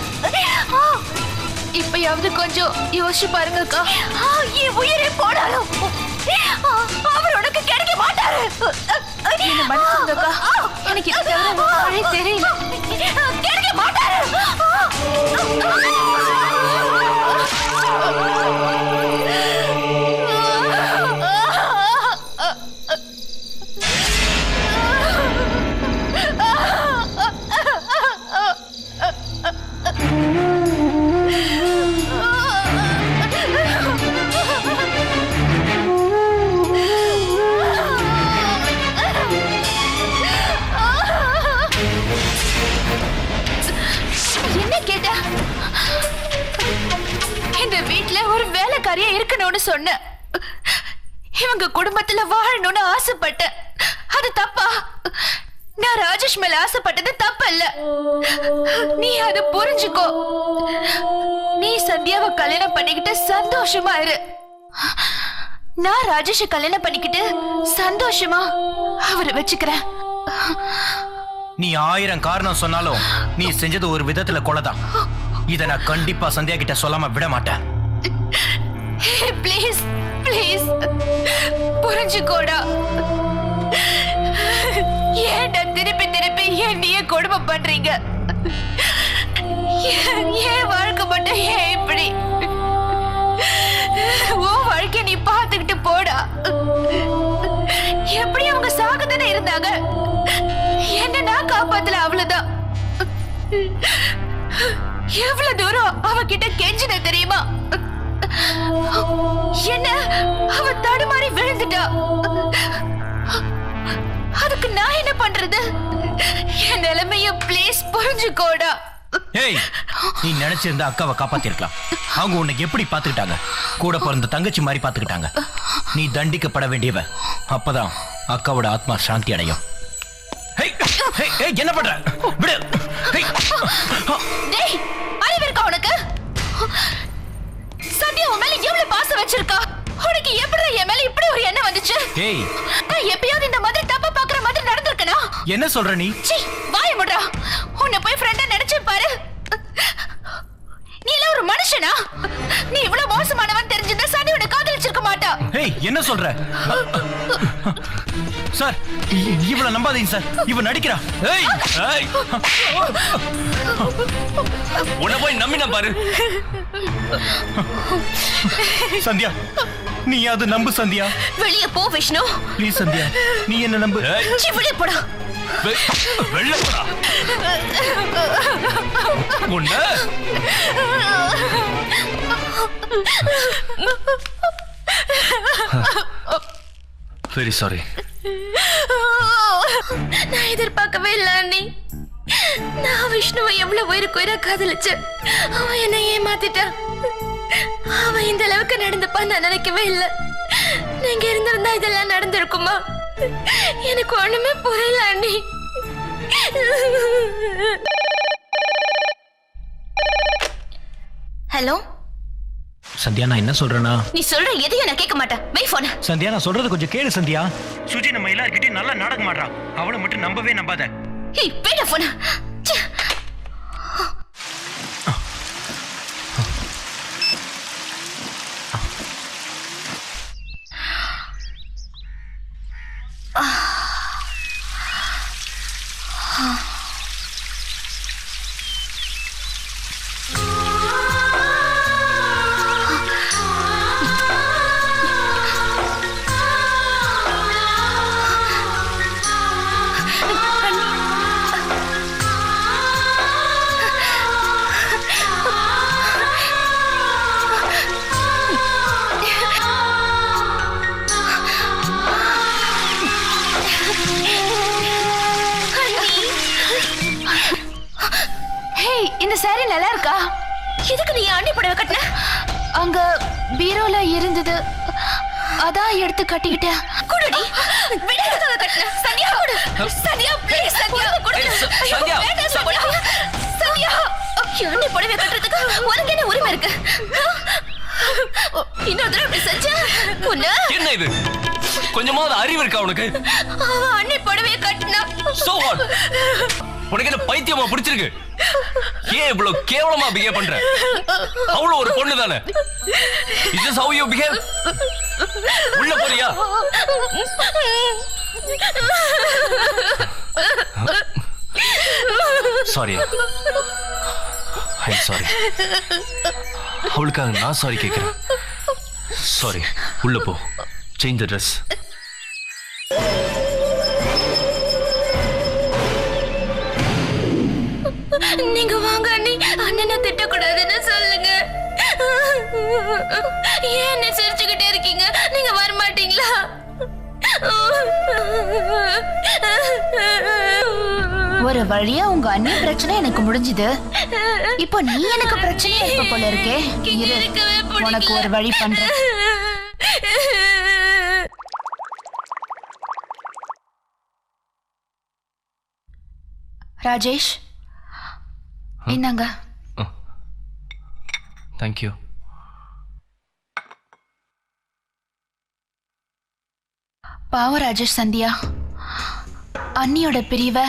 இப்பயாவது கொஞ்சம் யோசிச்சு பாருங்க அக்கா.
என் உயிரை போனாலும் அவர் உனக்கு கிடைக்க மாட்டாரு.
என்ன மன்னிச்சுங்க அக்கா, எனக்கு இது தவிர வழி தெரியல.
கிடைக்க மாட்டாரு.
என்ன கேட்ட? வேலைக்காரியா இருக்கணும்னு சொன்னேன். இவங்க குடும்பத்துல வாழணும்னு ஆசைப்பட்டேன். அது தப்பா? நான் ராஜேஷ் மேல ஆசைப்பட்டது தப்பு இல்ல. நீ அதை புரிஞ்சுக்கோ. நீ சந்தியாவை கல்யாணம் பண்ணிக்கிட்டு சந்தோஷமா இரு. நான் ராஜேஷ கல்யாணம் பண்ணிக்கிட்டு சந்தோஷமா அவரை வச்சுக்கிறேன்.
நீ 1000 காரணம் சொன்னாலும் நீ செஞ்சது ஒரு விதத்துல கொலைதான். இத நான் கண்டிப்பா சந்தியா கிட்ட சொல்லாம விட மாட்டேன்.
ப்ளீஸ் ப்ளீஸ் புரிஞ்சுக்கோடா. ஏன்டா திருப்பி திருப்பி என்னையே கொடுமை பண்றீங்க? ஏன் வாழ்க்கை மட்டும் ஏன் இப்படி? ஓ வாழ்க்கை நீ பார்த்துக்கிட்டு போடா. எப்படி அவங்க சாகதானே இருந்தாங்க, என்ன நான் காப்பாத்தல அவ்வளவுதான். எவ்வளவு தூரம் அவகிட்ட கெஞ்சின தெரியுமா? என்ன அவ தடுமாறி விழுந்துட்டா. அதுக்கு நான் என்ன பண்றது? என் நிலைமைய ப்ளீஸ் புரிஞ்சுக்கோடா.
ஏய், நீ நினைச்சிருந்தா அக்காவை காப்பாத்திருக்கலாம். அவங்க உன்னை எப்படி பாத்துக்கிட்டாங்க? கூட பிறந்த தங்கச்சி மாதிரி பாத்துக்கிட்டாங்க. நீ தண்டிக்கப்பட வேண்டியவ. அப்பதான் அக்காவோட ஆத்மா சாந்தி அடையும். என்ன பண்ற? விடு.
டேய், அறிவு இருக்கா உனக்கு? சந்தியா உன் மேல எவ்வளவு பாசம் வச்சிருக்கா? உனக்கு எப்படி என் மேல இப்படி ஒரு எண்ணம் வந்துச்சு?
ஏய்,
நான் எப்பயாவது இந்த மாதிரி தப்பா பாக்குற மாதிரி நடந்திருக்கனா?
என்ன சொல்ற நீ?
சீ, வாய முட்றா. உன்னை போய் ஃப்ரெண்டா நினைச்சு பாரு. நீ எல்லாம் ஒரு மனுஷனா? நீ இவ்வளவு மோசமானவன் தெரிஞ்சிருந்தா சனி உன்னை காதலிச்சிருக்க மாட்டா.
ஏய், என்ன சொல்ற? சார், இவளை நம்பாதீங்க சார். இவ நடிக்கிறா. ஏய், ஏய்,
உன்னை போய் நம்பினா பாரு.
சந்தியா, நீ அது நம்பு சந்தியா.
வெளிய போ விஷ்ணு.
ப்ளீஸ் சந்தியா, நீ என்ன நம்பு.
சீ, வெளிய போடா.
வெள்ள போடா. உன்ன வெரி சாரி.
நான் எதிர்பார்க்கவே இல்லை அண்ணி. நான் விஷ்ணுவை எவ்வளவு உயிரை காதலிச்சேன். அவன் என்னை ஏமாத்திட்டான். அவன் இந்த அளவுக்கு நடந்துப்பா நான் நினைக்கவே இல்லை. நீங்க இருந்திருந்தா இதெல்லாம் நடந்திருக்குமா? எனக்கு ஒண்ணுமே புரியல அண்ணி. ஹலோ
சந்தியா, நான் என்ன சொல்றேன்னா,
நீ சொல்ற எதையும் நான் கேட்க மாட்டேன். வை போன.
சந்தியா, நான் சொல்றது கொஞ்சம் கேளு சந்தியா. சுஜி நம்ம எல்லார்கிட்டயும் நல்லா நாடகம் ஆடுறா. அவளை மட்டும் நம்பவே நம்பாத.
ஏய், போடா போன. இந்த சாரி நல்லா இருக்கா? எதுக்கு நீ அண்ணி புடவை கட்டின? அங்க பீரோல இருந்தது, அதான் எடுத்து கட்டிக்கிட்டேன். குடுடி. விடாதத கட்டின. சந்தியா குடு. சந்தியா ப்ளீஸ் சந்தியா குடு.
சந்தியா,
சந்தியா அண்ணி புடவை கட்டுறதுக்கு உனக்கு என்ன உரிமை இருக்கு? இன்னொரு தடவை இப்படி செஞ்ச உன்ன.
என்ன இது? கொஞ்சமாவது அறிவு இருக்கா உனக்கு?
அண்ணி புடவை கட்டினா.
So what? உனக்கு என்ன பைத்தியமா பிடிச்சிருக்கு? ஏன் இவ்வளவு கேவலமா பிஹேவ் பண்ற? அவ்வளவு ஒரு பொண்ணு தானே. Is this how you behave? உள்ள போறியா? சாரி. I'm sorry. அவளுக்காக நான் சாரி கேட்கிறேன். சாரி. உள்ள போ. Change the dress.
நீங்க வாங்க அண்ணி. அண்ணனை திட்டக்கூடாதுன்னு சொல்லுங்க. ஏன் என்ன சிரிச்சுக்கிட்டே இருக்கீங்க? நீங்க வர மாட்டீங்களா? ஒரு வழியா உங்க அண்ணி பிரச்சனை எனக்கு முடிஞ்சுது. இப்போ நீ எனக்கு பிரச்சனையா இருப்ப போல இருக்கே. இரு, உனக்கு ஒரு வழி பண்றேன். ராஜேஷ், இந்தாங்க.
தேங்க்யூ.
பாவம் ராஜேஷ், சந்தியா அண்ணியோட பிரிவை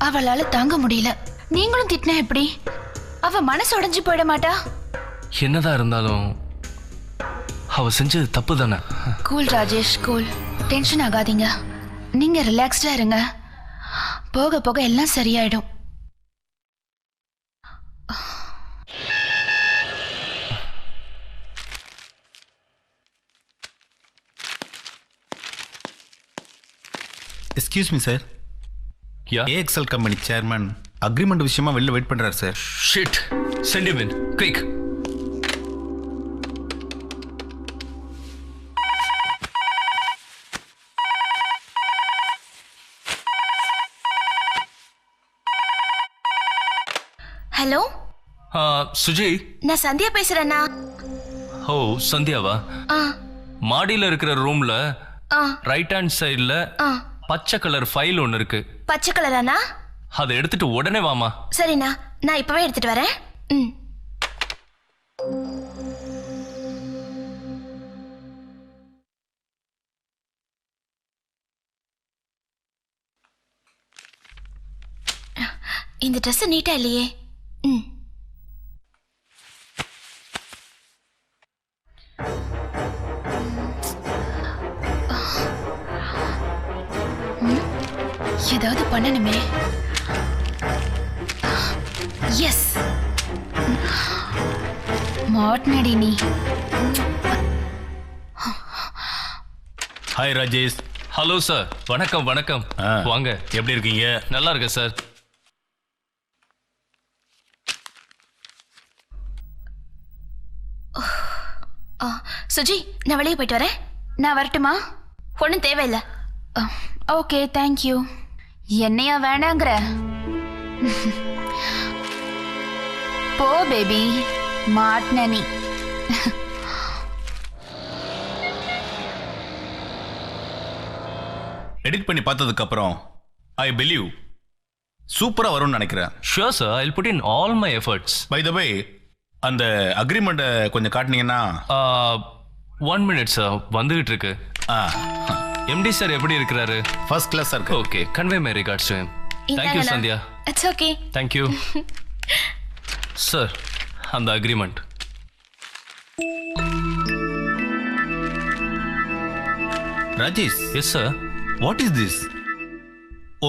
அவளால தாங்க முடியல. நீங்களும் திட்டினா எப்படி? அவ மனசு உடைஞ்சு போயிட மாட்டா?
என்னதான் இருந்தாலும் அவ செஞ்சது தப்பு தானே.
Cool Rajesh, cool. டென்ஷன் ஆகாதீங்க. நீங்க ரிலாக்ஸ்டா இருங்க. போக போக எல்லாம் சரியாயிடும்.
Excuse me sir.
Ya
AXL company chairman agreement விஷயமா வெளில வெயிட் பண்றாரு sir.
Shit, send him in quick.
Hello,
Suji.
நான் சந்தியா பேசுறேன்னா.
ஓ, சந்தியாவா? மாடியில இருக்கிற ரூம்ல ரைட் ஹேண்ட் சைடுல பச்சை கலர் ஃபைல் ஒன்னு இருக்கு.
பச்சை கலரானா?
அதை எடுத்துட்டு உடனே வாமா.
சரிண்ணா, நான் இப்பவே எடுத்துட்டு வரேன். இந்த ட்ரெஸ் நீட்டா இல்லையே. ஏதாவது பண்ணணுமே. எஸ், மாட்னடி நீ.
ஹாய் ராஜேஷ்.
Hello sir. வணக்கம் வணக்கம். வாங்க.
எப்படி இருக்கீங்க?
நல்லா இருக்கேன் சார்.
சுஜி, நான் வெளியே போயிட்டு வரேன். நான் வரட்டுமா? ஒன்றும் தேவையில்லை. Okay, thank you. என்னையா வேண்டாங்கிற? போ பேபி, மாட்ன நீ.
எடிட் பண்ணி பார்த்ததுக்கு அப்புறம் ஐ பிலீவ் சூப்பரா வரும்னு நினைக்கிறேன்.
Sure sir, I will put in all my efforts.
By the way, அந்த அக்ரிமெண்ட்டை கொஞ்சம் காட்டினீங்கன்னா.
1 minute சார், வந்துகிட்டு இருக்கு. எம்டி சார் எப்படி இருக்கிறாரு?
ஃபர்ஸ்ட் கிளாஸா இருக்கு.
Okay, convey my regards to him. Thank you Sandhya.
It's okay.
Thank you sir. அந்த agreement.
Rajesh.
Yes sir.
What is this?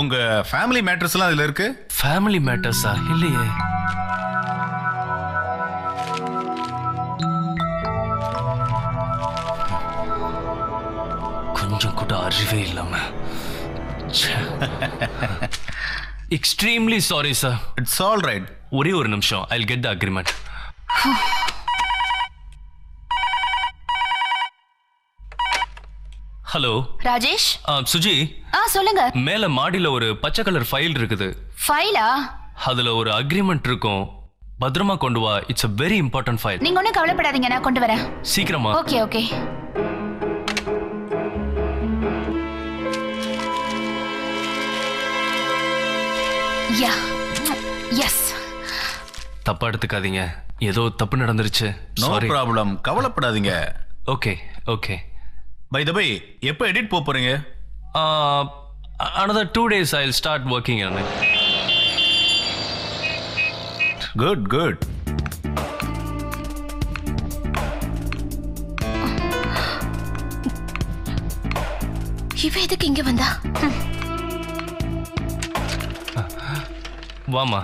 உங்க ஃபேமிலி மேட்டர்ஸ் எல்லாம் இதுல இருக்கு?
ஃபேமிலி மேட்டர்ஸா? இல்லையே. கொஞ்சம் கூட அறிவே இல்லாம. Extremely sorry sir.
It's all right.
ஒரே ஒரு நிமிஷம், I will get the agreement. Hello
Rajesh.
Suji.
சொல்லுங்க.
மேல மாடியில ஒரு பச்சை கலர் ஃபைல் இருக்குது.
ஃபைலா?
அதுல ஒரு அக்ரிமெண்ட் இருக்கும். பத்திரமா கொண்டு வா. It's a very important file.
நீங்க ஒன்றும் கவலைப்படாதீங்க, நான் கொண்டு வரேன்.
சீக்கிரமா.
Okay okay. Yeah, yes.
தப்பா எடுத்துக்காதீங்க, ஏதோ தப்பு நடந்துருச்சு.
நோ ப்ராப்ளம், கவலைப்படாதீங்க.
Okay okay.
By the way, எப்போ எடிட் போறீங்க?
another 2 days I'll start working on it.
Good, good.
இவ எதுக்கு இங்க வந்தா?
வாமா.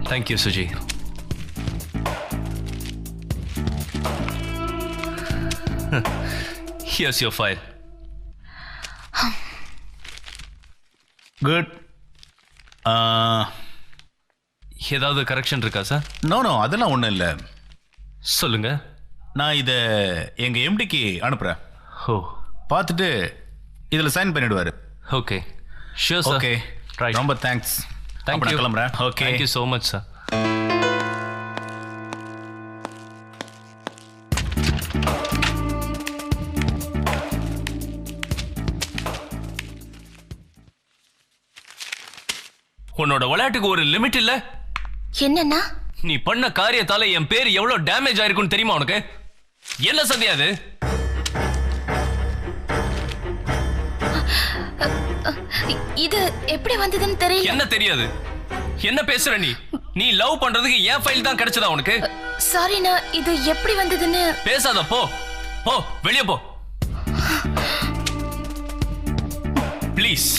Thank you, Suji. Here's your file.
Good.
ஏதாவது கரெக்ஷன் இருக்கா சார்?
நோ, அதெல்லாம் ஒன்றும் இல்லை.
சொல்லுங்க.
நான் இதை எங்கள் எம்டிக்கு அனுப்புகிறேன்.
ஓ.
பார்த்துட்டு இதுல சைன் பண்ணிடுவாரு.
Okay sure sir.
Okay
right.
ரொம்ப தேங்க்ஸ்.
Thank you.
கிளம்புறேன். Okay
Thank you so much sir. உன்னோட விளையாட்டுக்கு ஒரு லிமிட் இல்ல?
என்னன்னா
நீ பண்ண காரியத்தால என் பேர் எவ்வளவு டேமேஜ் ஆயிருக்குன்னு தெரியுமா உனக்கு? என்ன சந்தியா அது?
இது எப்படி வந்ததுன்னு தெரியல.
என்ன தெரியாது? என்ன பேசுற நீ? நீ லவ் பண்றதுக்கு என் ஃபைல் தான் கிடைச்சதா உனக்கு?
சாரிண்ணா, இது எப்படி வந்ததுன்னு.
பேசாத, போ போ, வெளியே போ ப்ளீஸ்.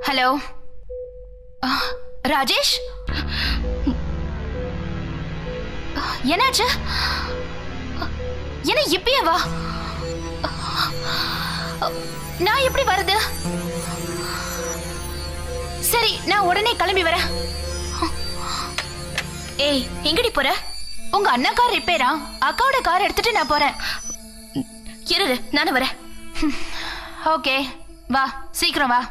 ஹலோ ராஜேஷ், என்னாச்சு? என்ன இப்பயே வா? நான் எப்படி வருது? சரி, நான் உடனே கிளம்பி வரேன். ஏய், எங்கடி போற? உங்க அண்ணா கார் ரிப்பேரா? அக்காவோட கார் எடுத்துட்டு நான் போறேன்.
இரு, நானும் வரேன்.
ஓகே, வா, சீக்கிரம் வா.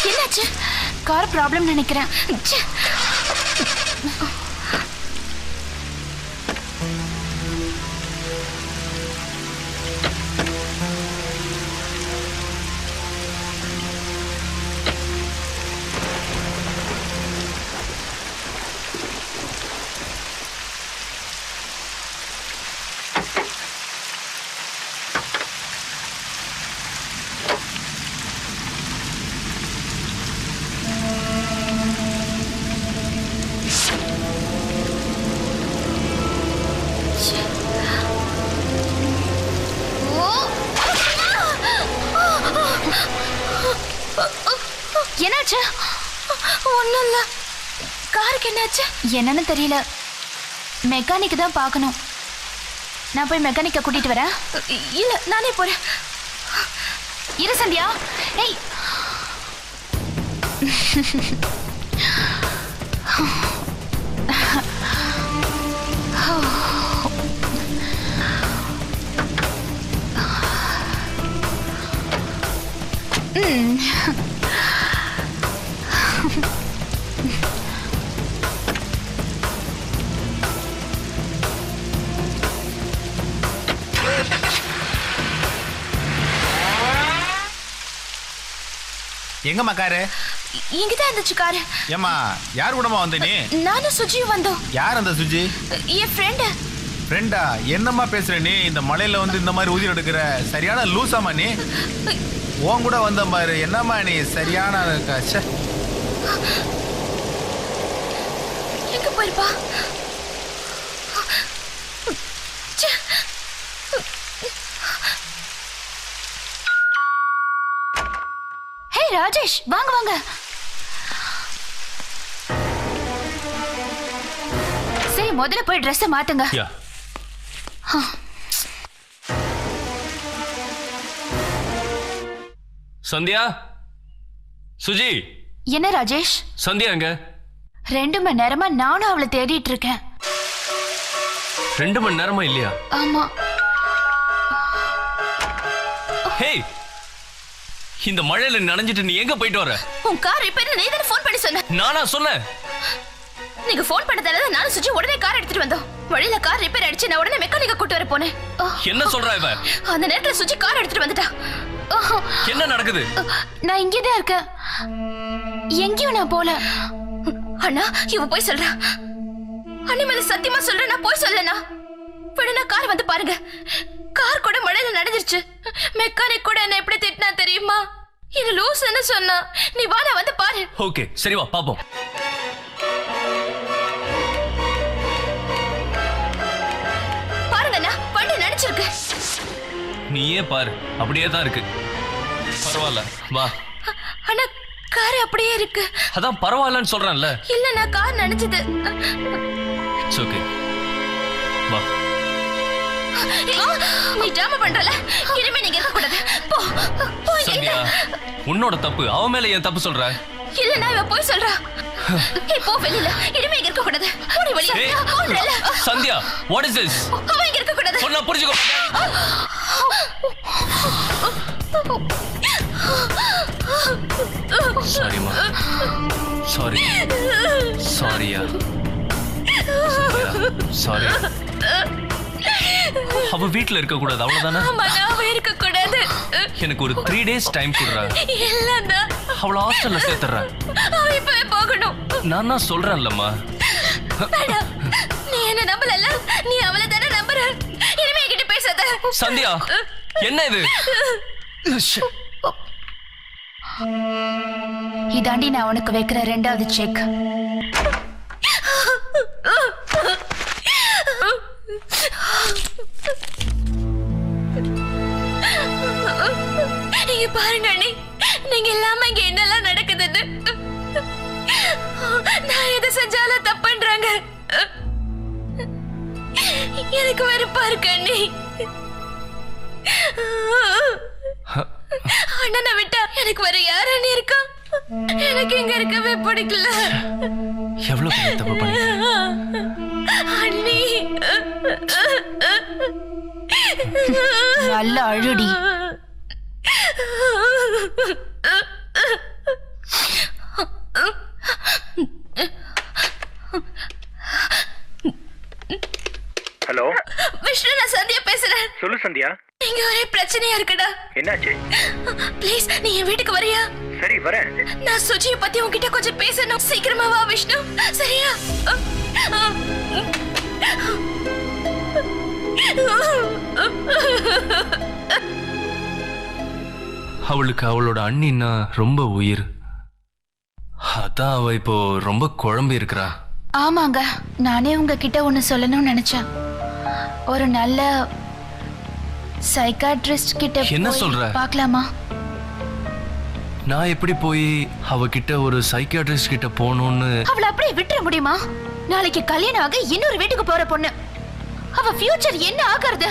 என்னாச்சு? கார் ப்ராப்ளம் நினைக்கிறேன். என்னாச்சு?
ஒண்ணும் இல்ல. காருக்கு என்னாச்சு?
என்னன்னு தெரியல. மெக்கானிக் தான் பார்க்கணும். நான் போய் மெக்கானிக்க கூட்டிட்டு வரேன்.
இல்ல, நானே போறேன்.
இரு சந்தியா. ஏய்,
எங்கம்மா காரு?
இங்கதான் இருந்துச்சு காரு.
ஏம்மா, யார் கூடமா வந்த நீ?
நானும் சுஜியும் வந்தோம்.
யார் அந்த சுஜி?
என் ஃப்ரெண்டு.
ஃப்ரெண்டா? என்னம்மா பேசுற நீ? இந்த மலையில வந்து இந்த மாதிரி ஊதிரம் எடுக்கிற சரியான லூசாமா நீ? உன் கூட வந்த பாரு. என்னம்மா நீ சரியான ச்சே.
எங்க போயிருப்பா? ச்சே.
ஹே ராஜேஷ், வாங்க வாங்க. சரி, முதல்ல போய் ட்ரெஸ் மாத்துங்க.
யா. சந்தியா, சுஜி.
என்ன ராஜேஷ்?
சந்தியா எங்க?
2 மணி நேரமா நானும் அவளை தேடிட்டு இருக்கேன்.
2 மணி நேரமா இல்லையா?
ஆமா.
ஹே, இந்த மழையில நனைஞ்சிட்டு நீ எங்க போயிட்டு வர?
உன் கார் ரிப்பேர் நீ தானே ஃபோன் பண்ணி சொன்ன.
நானா சொன்னேன்?
நீங்க ஃபோன் பண்ணதால நானும் சுஜி உடனே கார் எடுத்துட்டு வந்தோம். வழியில கார் ரிப்பேர் ஆயிடுச்சு. நான் உடனே மெக்கானிக்க கூட்டி வர போனேன்.
என்ன சொல்றா இவ?
அந்த நேரத்துல சுஜி கார் எடுத்துட்டு வந்துட்டா.
என்ன நடக்குது?
நான் இங்கதான் இருக்கேன். எங்கேயும் நான் போல.
அண்ணா, இவ போய் சொல்றா. அண்ணி மேல சத்தியமா சொல்றேன், நான் போய் சொல்லனா. விடுனா கார் வந்து பாருங்க. கார் கூட மழையில நனைஞ்சிருச்சு. மெக்கானிக் கூட என்ன எப்படி திட்டினா தெரியுமா? இது லூஸ்ன்னு சொன்னா. நீ வா, நான் வந்து பாரு.
ஓகே, சரி வா பாப்போம். நீயே பாரு, அப்படியே தான் இருக்கு. பரவாயில்ல, வா.
ஆனா கார் அப்படியே இருக்கு.
அதான் பரவாயில்லன்னு சொல்றேன்ல.
இல்ல, நான் கார் நினைச்சது.
இட்ஸ் ஓகே, வா.
நீ டிராமா பண்றல, இனிமே நீங்க இருக்க கூடாது. போ போ.
சந்தியா, உன்னோட தப்பு, அவன் மேல ஏன் தப்பு சொல்ற?
இல்ல, நான் இவ போய் சொல்றா. ஏய், போ வெளியில, இனிமே இங்க இருக்க கூடாது. ஓடி வெளிய.
ஏய்,
போறல.
Sandhya, what is this?
அவன் இங்க இருக்க கூடாது.
சொன்னா புரிஞ்சுக்கோ. சாரிமா, சாரி, சாரியா, சாரி. அவ வீட்ல இருக்க கூடாது, அவ்வளவுதானே?
ஆமா, நான் இருக்க கூடாது.
எனக்கு ஒரு 3 days டைம் கொடுறா.
இல்லன்னா
அவளை ஹாஸ்டல்ல சேர்த்துறேன்.
அவ இப்பவே போகணும்.
நான் தான் சொல்றேன்லம்மா.
வேண்டாம், நீ என்ன நம்பலல்ல, நீ அவளை தானே நம்புற. இனிமே என்கிட்ட பேசாத.
சந்தியா, என்ன இது?
இதாண்டி நான் உனக்கு வைக்கிற 2வது செக். நீங்க பாருங்க அண்ணி, நீங்க இல்லாம இங்க என்னெல்லாம் நடக்குதுன்னு. நான் எதை செஞ்சாலும் தப்புன்றாங்க. எனக்கு வெறுப்பா இருக்கு அண்ணி. அண்ணனை விட்டா எனக்கு வேற யார் அண்ணி இருக்கா? எனக்கு இங்க இருக்கவே பிடிக்கல.
எவ்வளவு பெரிய தப்பு பண்ணி
அண்ணி.
நல்ல அழுடி.
ஹலோ
விஷ்ணு, நான் சந்தியா பேசுறேன்.
சொல்லு சந்தியா.
இங்க ஒரே பிரச்சனையா இருக்குடா.
என்னாச்சு?
ப்ளீஸ், நீ என் வீட்டுக்கு வரியா?
சரி வரேன்.
நான் சுஜியை பத்தி உன்கிட்ட கொஞ்சம் பேசணும். சீக்கிரமா வா விஷ்ணு, சரியா?
அவளுக்கு அவளோட அண்ணின்னா ரொம்ப உயிர். அதான் அவ இப்போ ரொம்ப குழம்பி இருக்கிறா.
ஆமாங்க, நானே உங்ககிட்ட ஒன்று சொல்லணும்னு நினைச்சேன். ஒரு நல்ல சைக்காட்ரிஸ்ட் கிட்ட
என்ன
போய்
சொல்ற?
பார்க்கலாமா?
நான் எப்படி போய் அவகிட்ட ஒரு சைக்கியாட்ரிஸ்ட் கிட்ட போகணும்னு?
அவளை அப்படியே விட்டுற முடியுமா? நாளைக்கு கல்யாணம் ஆக இன்னொரு வீட்டுக்கு போற பொண்ணு. அவ ஃபியூச்சர் என்ன ஆகிறது?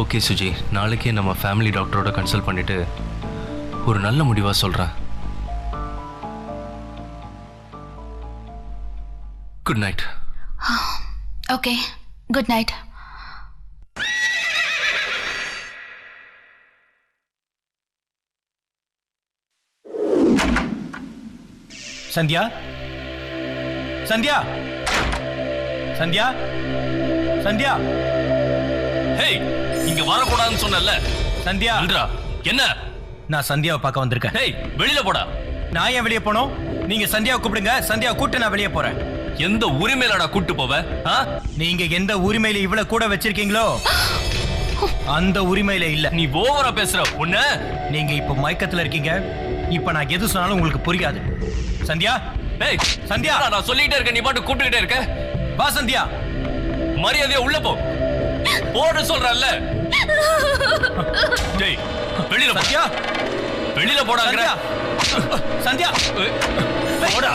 ஓகே சுஜி, நாளைக்கே நம்ம ஃபேமிலி டாக்டரோட கன்சல்ட் பண்ணிட்டு ஒரு நல்ல முடிவா சொல்றேன். Good night.
Okay, good night.
Sandhya, Sandhya, Sandhya, Sandhya,
hey, இங்க வரக்கூடாதுன்னு சொன்னல.
சந்தியா.
அல்ரா, என்ன?
நான் சந்தியாவை பார்க்க வந்திருக்கேன்.
ஹேய், வெளியில போடா.
நான் ஏன் வெளியே போனோம்? நீங்க சந்தியாவை கூப்பிடுங்க, சந்தியாவை கூப்பிட்டு நான் வெளியே போறேன்.
எந்த உரிமையிலடா கூட்டு போவ?
நீங்க எந்த உரிமையில இவ்வளவு கூட வச்சிருக்கீங்களோ அந்த உரிமையில இல்ல.
நீ ஓவரா பேசுற. உன்ன
நீங்க இப்ப மயக்கத்துல இருக்கீங்க. இப்ப நான் எது சொன்னாலும் உங்களுக்கு புரியாது. சந்தியா,
ஏய்
சந்தியா,
நான் சொல்லிட்டே இருக்கேன், நீ பாட்டு கூப்பிட்டுக்கிட்டே இருக்க.
வா சந்தியா.
மரியாதையா உள்ள போ. போடு சொல்றல்ல. டேய், வெளியில போ.
சந்தியா,
வெளியில போடாங்கற.
சந்தியா,
போடா.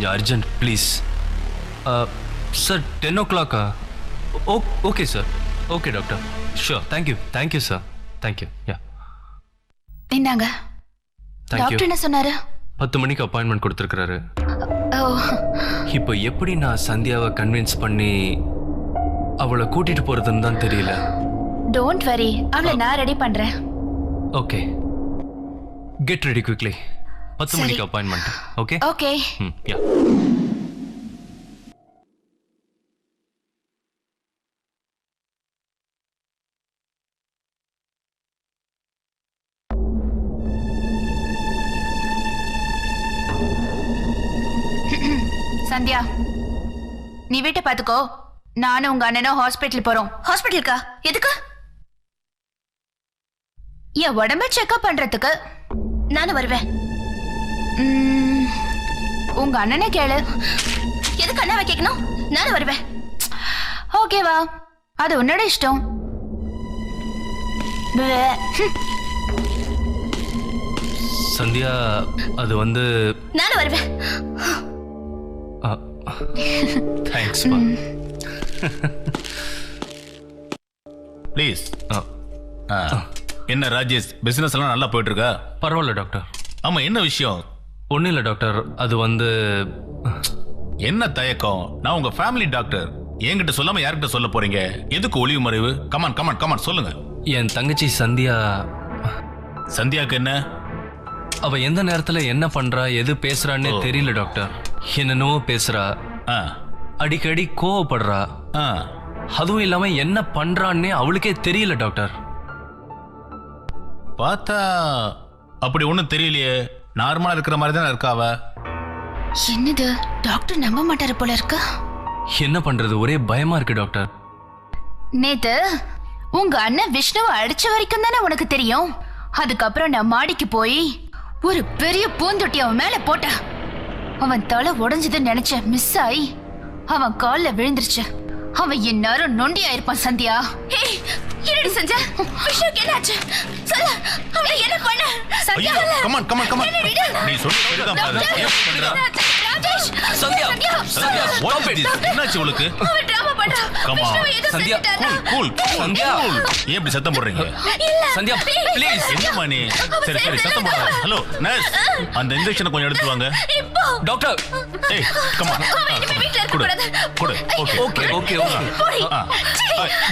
கொஞ்சம் urgent please. Sir 10 o'clock. Okay sir. Okay doctor. Sure. Thank you sir. Thank you. Yeah
இந்தாங்க.
தேங்க்யூ.
டாக்டர் என்ன சொன்னாரு?
10 மணிக்கு அப்பாயின்மெண்ட் கொடுத்துருக்காரு.
ஓ,
இப்போ எப்படி நான் சந்தியாவை கன்வின்ஸ் பண்ணி அவளை கூட்டிட்டு போறதுன்னு தான் தெரியல.
டோன்ட் வரி, அவளை நான் ரெடி பண்றேன்.
Okay, get ready quickly. 10 மணிக்கு appointment. Okay
okay.
Yeah.
Sandhya, நீ வீட்டை பாத்துக்கோ. நானும் உங்க அண்ணனும் ஹாஸ்பிட்டல் போறோம்.
ஹாஸ்பிட்டலுக்கா? எதுக்கு?
என் உடம்ப செக்அப் பண்றதுக்கு.
நானும் வருவேன்.
உங்க அண்ணனை கேளு.
எதுக்கு அண்ணாவை கேட்கணும்? நானும் வருவேன்.
ஓகேவா? அது உன்னோட இஷ்டம்.
சந்தியா, அது வந்து
நானும் வருவேன்.
தேங்க்ஸ்.
ப்ளீஸ். என்ன ராஜேஷ், பிசினஸ் எல்லாம் நல்லா போயிட்டு இருக்கா?
பரவாயில்ல டாக்டர்.
ஆமா, என்ன விஷயம்?
ஒன்றும் இல்லை டாக்டர், அது வந்து
என்ன தயக்கம்? நான் உங்க ஃபேமிலி டாக்டர். என்கிட்ட சொல்லாம யார்கிட்ட சொல்ல போறீங்க? எதுக்கு ஒளிவு மறைவு? கமான் கமான் கமான் சொல்லுங்க.
என் தங்கச்சி சந்தியா.
சந்தியாக்கு என்ன?
அவ எந்த நேரத்துல என்ன பண்றா, எது பேசுறான்னே தெரியல டாக்டர். என்னென்னவோ பேசுறா, அடிக்கடி கோவப்படுறா. அதுவும் இல்லாம என்ன பண்றான்னே அவளுக்கே தெரியல டாக்டர்.
பார்த்தா அப்படி ஒண்ணும் தெரியலையே. நார்மலா இருக்கிற மாதிரி தானே இருக்கா அவ.
என்னது, டாக்டர் நம்ப மாட்டாரு போல இருக்கு.
என்ன பண்றது, ஒரே பயமா இருக்கு டாக்டர்.
நேத்து உங்க அண்ணன் விஷ்ணுவை அடிச்ச வரைக்கும் தானே உனக்கு தெரியும். அதுக்கப்புறம் நான் மாடிக்கு போய் ஒரு பெரிய பூந்தொட்டி அவன் மேல போட்ட. அவன் தலை உடைஞ்சதுன்னு நினைச்ச, மிஸ் ஆகி அவன் கால்ல விழுந்துருச்சு. அவன் இந்நேரம் நொண்டியா இருப்பான். சந்தியா,
என்னடி செஞ்ச? விஷ்ணுக்கு என்னாச்சு? சொல்லு, அவனை என்ன பண்ண? Sandhya,
come on come on come on. நீ சொல்லுதான் பாரு. ஏன் பண்றா?
Rajesh,
Sandhya, Sandhya,
What is this? என்னாச்சு உங்களுக்கு?
அவன் டிராமா பண்றா.
Come on
Sandhya,
cool.
சந்தியா,
ஏன் இப்படி சத்தம் போடுறீங்க?
சந்தியா ப்ளீஸ்.
என்னம்மா நீ? சரி சரி சத்தம் போடுற. ஹலோ நர்ஸ், அந்த இன்ஜெக்ஷனை கொஞ்சம் எடுத்து வாங்க.
இப்போ
டாக்டர்.
ஏய் கமான்.
வீட்ல இருக்க
குடு
கூடாது.
குடு. Okay
okay okay okay.
போடி.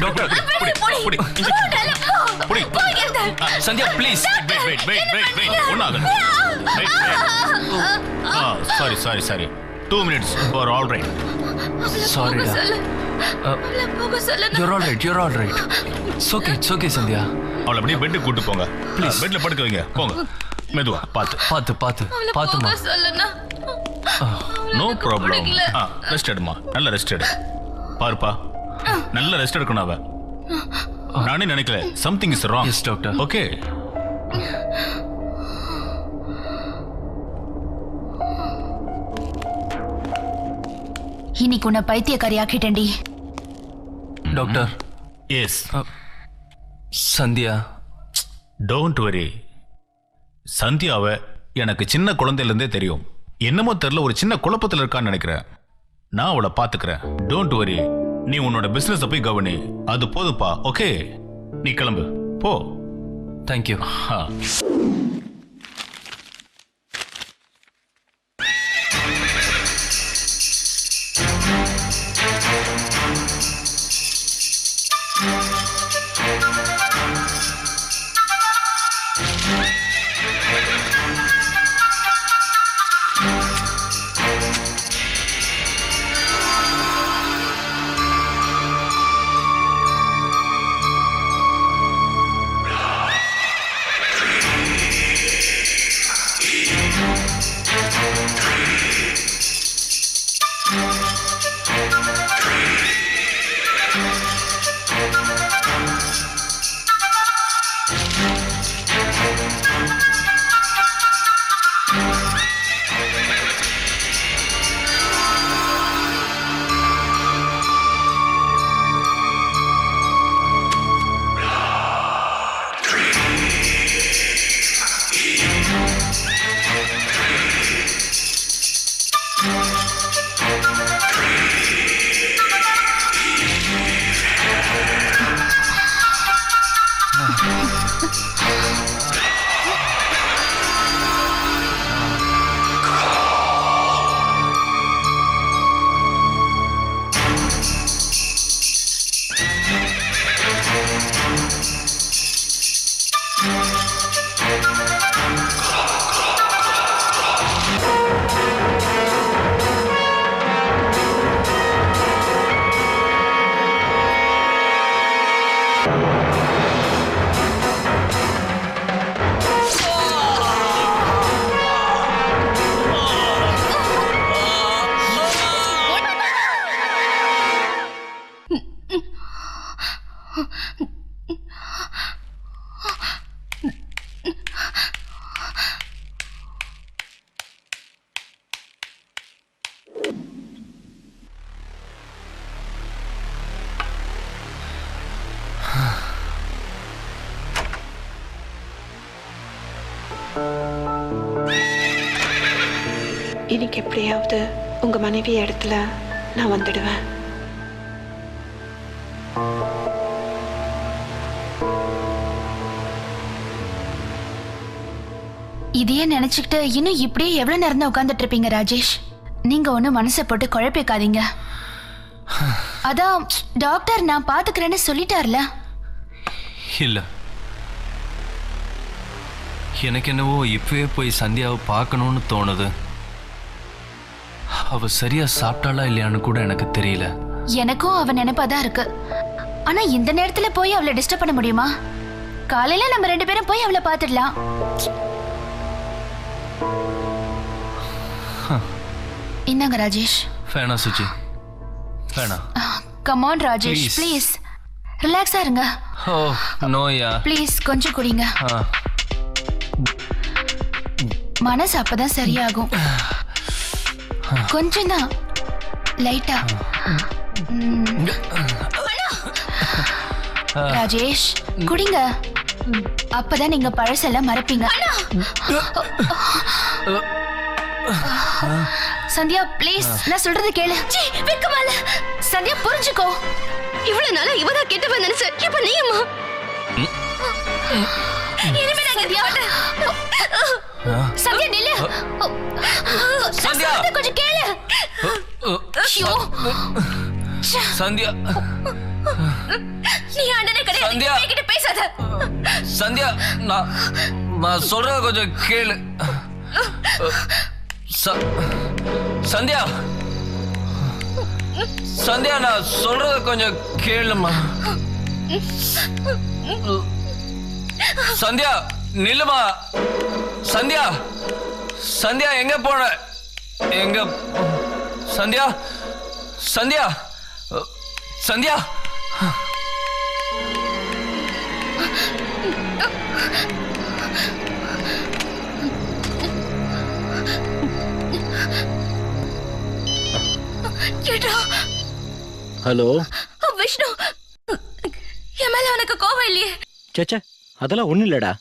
டாக்டர் புடி புடி புடி.
சந்தியா ப்ளீஸ்.
வெயிட். ஒண்ணாக. Sorry 2 minutes for all right.
Sorry டா.
போக சொல்லு.
You're all right. It's okay Sandhya.
அவளை அப்படியே பெட்டுக்கு கூட்டு போங்க. ப்ளீஸ் பெட்ல படுக்க வைங்க. போங்க மெதுவா பாத்துமா.
சொல்லுனா.
No problem. ரெஸ்ட் எடுமா. நல்ல ரெஸ்ட் எடு. பாருப்பா, நல்ல ரெஸ்ட் எடுக்கணும் அவ. நானே நினைக்கல something is wrong.
Yes doctor.
Okay.
இன்னைக்கு உன்னை பைத்தியக்காரி ஆக்கிட்டேன்டி.
Doctor.
Yes.
Sandhya.
Don't worry. சந்தியாவை எனக்கு சின்ன குழந்தையிலேருந்தே தெரியும். என்னமோ தெரியல, ஒரு சின்ன குழப்பத்தில் இருக்கான்னு நினைக்கிறேன். நான் அவளை பார்த்துக்கிறேன். Don't worry. நீ உன்னோட பிசினஸ் போய் கவனி. அது போதுப்பா. ஓகே, நீ கிளம்பு போ.
தேங்க்யூ.
இன்னைக்கு எப்படியாவது உங்க மனைவி இடத்துல நான் வந்துடுவேன்.
இதையே நினைச்சுக்கிட்டு இன்னும் இப்படியே எவ்வளவு நேரம் தான் உட்கார்ந்துட்டு இருப்பீங்க ராஜேஷ்? நீங்க ஒன்னும் மனசை போட்டு குழப்பிக்காதீங்க. அதான் டாக்டர் நான் பாத்துக்கிறேன்னு சொல்லிட்டார்ல.
இல்ல, எனக்கு என்னவோ இப்பவே போய் சந்தியாவை பார்க்கணும்னு தோணுது. அவ சரியா சாப்பிட்டாளா இல்லையான்னு கூட எனக்கு தெரியல.
எனக்கும் அவ நினைப்பாதான் இருக்கு. ஆனா இந்த நேரத்துல போய் அவளை டிஸ்டர்ப் பண்ண முடியுமா? காலையில நம்ம 2 பேரும் போய் அவளை பாத்துடலாம். இந்தாங்க ராஜேஷ்.
வேணாம் சுஜி, வேணாம்.
Come on Rajesh,
Please.
Please ரிலாக்ஸா இருங்க.
ஓ நோயா?
ப்ளீஸ் கொஞ்சம் குடிங்க. மனசு அப்பதான் சரியாகும். கொஞ்சம் தான், லைட்டா. ராஜேஷ் குடிங்க, அப்பதான் நீங்க பழசெல்லாம் மறப்பீங்க. சந்தியா ப்ளீஸ், நான் சொல்றது கேளு. வெக்கமால சந்தியா புரிஞ்சுக்கோ.
இவ்வளவு நாளா இவதான் கெட்டவன் நினைச்ச, இப்ப நீயுமா?
இனிமே நான் சந்தியா சந்தியா நில்லு.
சந்தியா
கொஞ்சம் கேளு. ஐயோ
சந்தியா,
நீ அண்ணனே கிடையாது,
சந்தியா.
என்கிட்ட பேசாத.
சந்தியா, நான் சொல்றத கொஞ்சம் கேளு. சந்தியா, சந்தியா, நான் சொல்றத கொஞ்சம் கேளுமா. சந்தியா நில்லுமா. சந்தியா, சந்தியா எங்க போன? எங்க சந்தியா? சந்தியா, சந்தியா.
ஹலோ
விஷ்ணு, என் மேல உனக்கு கோவம் இல்லையே?
சேச்சே, அதெல்லாம் ஒண்ணும் இல்லடா.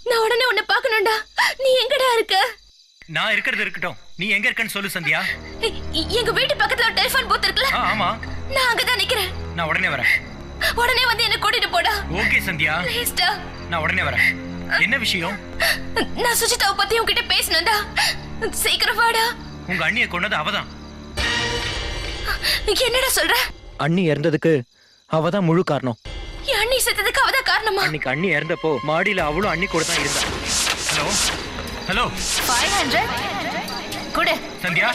நான் உடனே உன்னை பார்க்கணும்டா. நீ எங்கடா இருக்க?
நான் இருக்கிறது இருக்கட்டும், நீ எங்க இருக்கன்னு சொல்லு சந்தியா.
எங்க வீட்டு பக்கத்துல ஒரு டெலிபோன் பூத் இருக்குல்ல?
ஆமா,
நான் அங்கதான் நிக்கிறேன்.
நான் உடனே வரேன்.
உடனே வந்து என்ன கூட்டிட்டு போடா.
ஓகே சந்தியா,
ப்ளீஸ்டா.
நான் உடனே வரேன். என்ன விஷயம்?
நான் சுஜிதாவை பத்தி உன்கிட்ட பேசணும்டா. சீக்கிரம் வாடா.
உங்க அண்ணியை கொண்டது அவதான்.
என்னடா சொல்ற?
அண்ணி இறந்ததுக்கு அவதான் முழு காரணம்.
என் அண்ணி செத்ததுக்கு அவதான் காரணமா?
அன்னைக்கு அண்ணி இறந்தப்போ மாடியில அவளும் அண்ணி கூட தான் இருந்தா.
ஹலோ ஹலோ
500 குடு.
சந்தியா,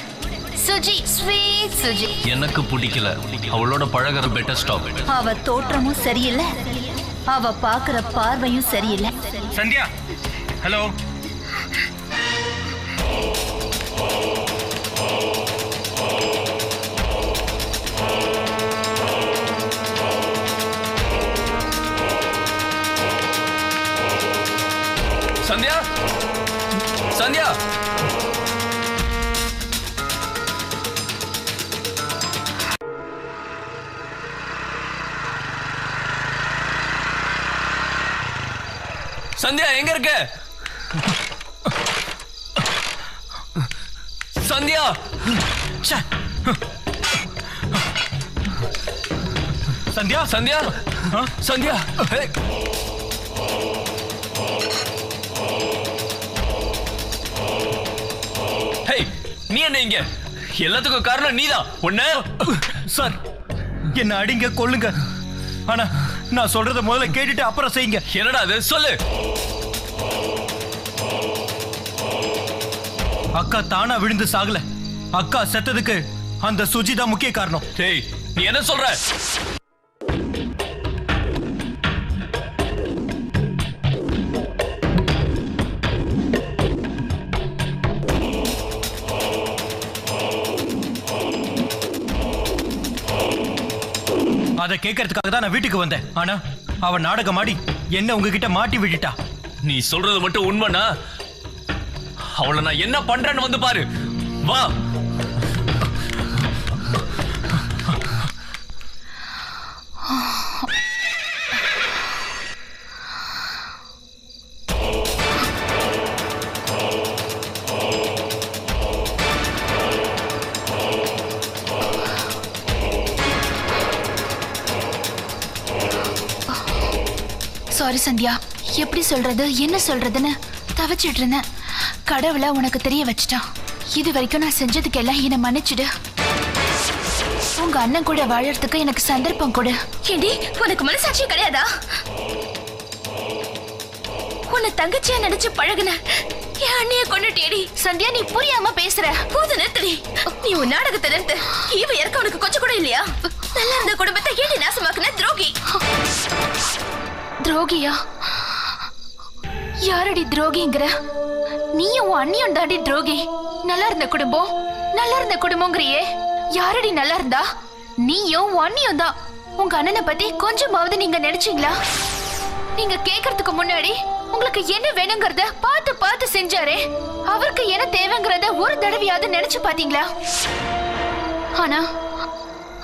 சுஜி, ஸ்வீட் சுஜி.
எனக்கு பிடிக்கல, அவளோட பழகுற பெட்டர் ஸ்டாப்.
அவ தோற்றமும் சரியில்லை, அவ பாக்குற பார்வையும் சரியில்லை.
சந்தியா, ஹலோ.
சந்தியா, சந்தியா. சந்தியா எங்க இருக்க? சந்தியா,
சந்தியா,
சந்தியா, சந்தியா. ஹேய், நீ என்ன இங்க? எல்லாத்துக்கும் காரணம் நீதான். உன்ன
சார், என்ன அடிங்க கொல்லுங்க, ஆனா நான் சொல்றத முதல்ல கேட்டுட்டு அப்புறம் செய்யுங்க.
என்னடா அது, சொல்லு.
அக்கா தானா விழுந்து சாகல. அக்கா செத்ததுக்கு அந்த சுஜிதா முக்கிய காரணம்.
டேய், நீ என்ன சொல்ற?
அதை கேட்கறதுக்காக தான் நான் வீட்டுக்கு வந்தேன். ஆனா அவ நாடகம் ஆடி என்ன உங்ககிட்ட மாட்டி விட்டுட்டா.
நீ சொல்றது மட்டும் உண்மைனா அவளை நான் என்ன பண்றேன்னு வந்து பாரு. வா.
சாரி சந்தியா, எப்படி சொல்றது என்ன சொல்றதுன்னு தவிச்சிட்டு இருந்தேன். கடவுளை உனக்கு தெரிய வச்சிட்டான். இது வரைக்கும் நான் செஞ்சதுக்கெல்லாம் என்னை மன்னிச்சிடு. உங்க அண்ணன் கூட வாழறதுக்கு எனக்கு சந்தர்ப்பம் கொடு.
ஏண்டி உனக்கு மனசாட்சியே கிடையாதா? உன்னை தங்கச்சியா நினைச்சு பழகுன என் அண்ணிய கொண்டுட்டேடி.
சந்தியா, நீ புரியாம பேசுற.
போது நிறுத்தடி. நீ உன் நாடகத்தை நிறுத்து. ஈவ இறக்க உனக்கு கொஞ்சம் கூட இல்லையா? நல்லா இருந்த குடும்பத்தை ஏடி நாசமாக்குன துரோகி.
துரோகியா? யாரடி துரோகிங்கிற? நீயும் உன் அண்ணியும் தாண்டி துரோகி. நல்லா இருந்த குடும்பங்கிறியே. யாரடி நல்லா இருந்தா? நீயும் உன் அண்ணியும் தான். உங்க அண்ணனை பத்தி கொஞ்சமாவது நீங்க நினைச்சீங்களா? நீங்க கேக்குறதுக்கு முன்னாடி உங்களுக்கு என்ன வேணுங்கிறத பார்த்து பார்த்து செஞ்சாரே, அவருக்கு என்ன தேவைங்கிறத ஒரு தடவையாவது நினைச்சு பாத்தீங்களா? ஆனா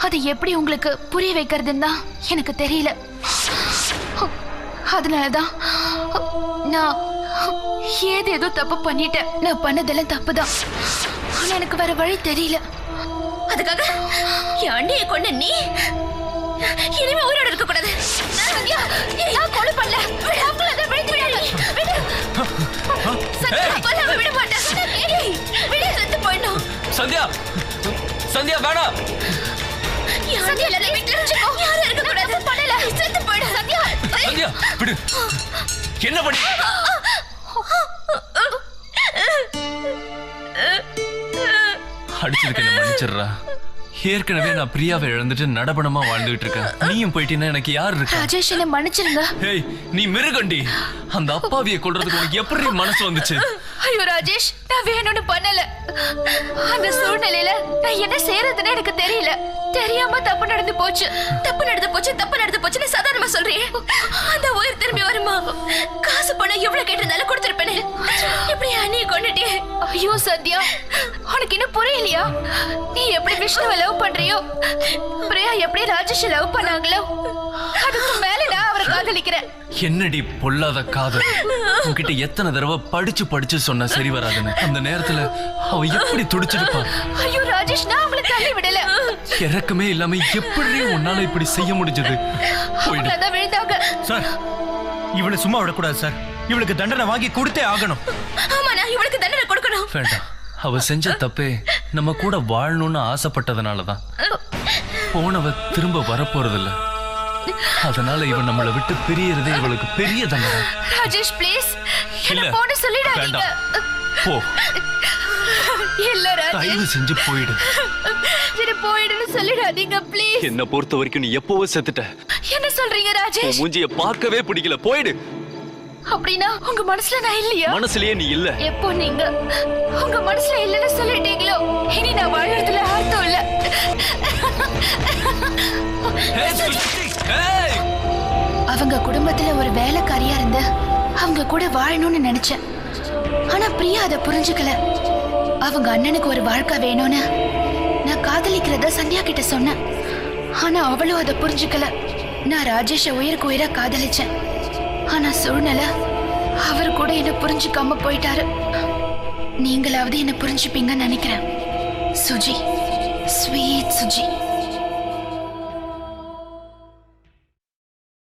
அது எப்படி உங்களுக்கு புரிய வைக்கிறதுன்னு தான் எனக்கு தெரியல. அதனாலதான் நான் ஏதேதோ தப்பு பண்ணிட்டேன். நான் பண்ணதெல்லாம் தப்புதான். ஆனா எனக்கு வேற வழி தெரியல.
அதுக்காக என் அண்ணியை கொண்ட நீ இனிமே உயிரோட இருக்க கூடாது.
நான் கொலை பண்ணல.
விட மாட்டேன். செத்து போயிடணும்.
சந்தியா, சந்தியா வேணாம்.
யாரும் இருக்க கூடாது. பண்ணல செத்து போயிடும். சந்தியா,
சந்தியா விடு. என்ன பண்ணி? அடிச்சதுக்கு என்ன மன்னிச்சிடுறா. ஏற்கனவே நான் பிரியாவை இழந்துட்டு நடபடமா வாழ்ந்துட்டு இருக்கேன். நீயும் போயிட்டீன்னா எனக்கு யார் இருக்கா?
ராஜேஷ், என்ன மன்னிச்சிருங்க.
ஏய், நீ மிருகண்டி. அந்த அப்பாவியை கொல்றதுக்கு உனக்கு எப்படி மனசு வந்துச்சு?
ஐயோ ராஜேஷ், நான் வேணும்னு பண்ணல. அந்த சூழ்நிலையில நான் என்ன செய்யறதுன்னு எனக்கு தெரியல. தெரியாம தப்பு நடந்து போச்சு.
தப்பு நடந்து போச்சுன்னு சாதாரணமா சொல்றியே. அந்த உயிர் திரும்பி வருமா? காசு பணம் எவ்வளவு கேட்டிருந்தாலும் கொடுத்திருப்பேனே. எப்படி அண்ணியை கொண்டுட்டே?
ஐயோ சத்யா, உனக்கு இன்னும் புரியலையா? நீ எப்படி விஷ்ணுவை லவ் பண்றியோ, பிரியா எப்படி ராஜேஷ் லவ் பண்ணாங்களோ, அதுக்கு மேல நான் அவரை காதலிக்கிறேன்.
என்னடி பொல்லாத காதல். உன்கிட்ட எத்தனை தடவை படிச்சு சொன்ன சரி வராதுன்னு. அந்த நேரத்துல அவ எப்படி துடிச்சிருப்பா.
ஐயோ ராஜேஷ், நான் அவளை தள்ளி விடல.
இறக்கமே இல்லாம எப்படி உன்னால இப்படி செய்ய முடிஞ்சது?
அதான் விழுந்தாங்க.
சார், இவளை சும்மா விடக்கூடாது சார். இவளுக்கு தண்டனை வாங்கி கொடுத்தே ஆகணும்.
ஆமா, நான் இவளுக்கு தண்டனை கொடுக்கணும்.
வேண்டாம். அவ செஞ்ச தப்பே நம்ம கூட வாழணும்னு ஆசைப்பட்டதுனாலதான். போனவ திரும்ப வரப்போறதில்ல. அதனால இவன் நம்மளை விட்டு பிரியறதே இவளுக்கு பெரிய தண்டனை.
ராஜேஷ் ப்ளீஸ்,
இல்ல,
என்ன போன்னு சொல்லிடாதீங்க.
வேண்டாம். போ.
இல்ல ராஜேஷ்,
தயவு செஞ்சு போயிடு.
என்ன போயிடுன்னு சொல்லிடாதீங்க ப்ளீஸ்.
என்ன பொறுத்த வரைக்கும் நீ எப்பவோ செத்துட்ட.
என்ன சொல்றீங்க ராஜேஷ்?
மூஞ்சிய பார்க்கவே பிடிக்கல. போயிடு.
அப்படின்னா உங்க மனசுல நான் இல்லையா?
மனசுலயே நீ இல்ல.
எப்போ நீங்க உங்க மனசுல இல்லன்னு சொல்லிட்டீங்களோ, இனி நான் வாழறதுல அர்த்தம் இல்ல. அவங்க குடும்பத்துல ஒரு வேலைக்காரியா இருந்து அவங்க கூட வாழணும்னு நினைச்சேன். ஆனா பிரியா அதை புரிஞ்சுக்கல. அவங்க அண்ணனுக்கு ஒரு வாழ்க்கை வேணும்னு நான் காதலிக்கிறத சந்தியா கிட்ட சொன்னேன். ஆனா அவளும் அதை புரிஞ்சுக்கல. நான் ராஜேஷ உயிருக்கு உயிரா காதலிச்சேன். ஆனா சூழ்நிலை அவர் கூட என்ன புரிஞ்சுக்காம போயிட்டாரு. நீங்களாவது என்ன புரிஞ்சுப்பீங்கன்னு நினைக்கிறேன். சுஜி, ஸ்வீட் சுஜி.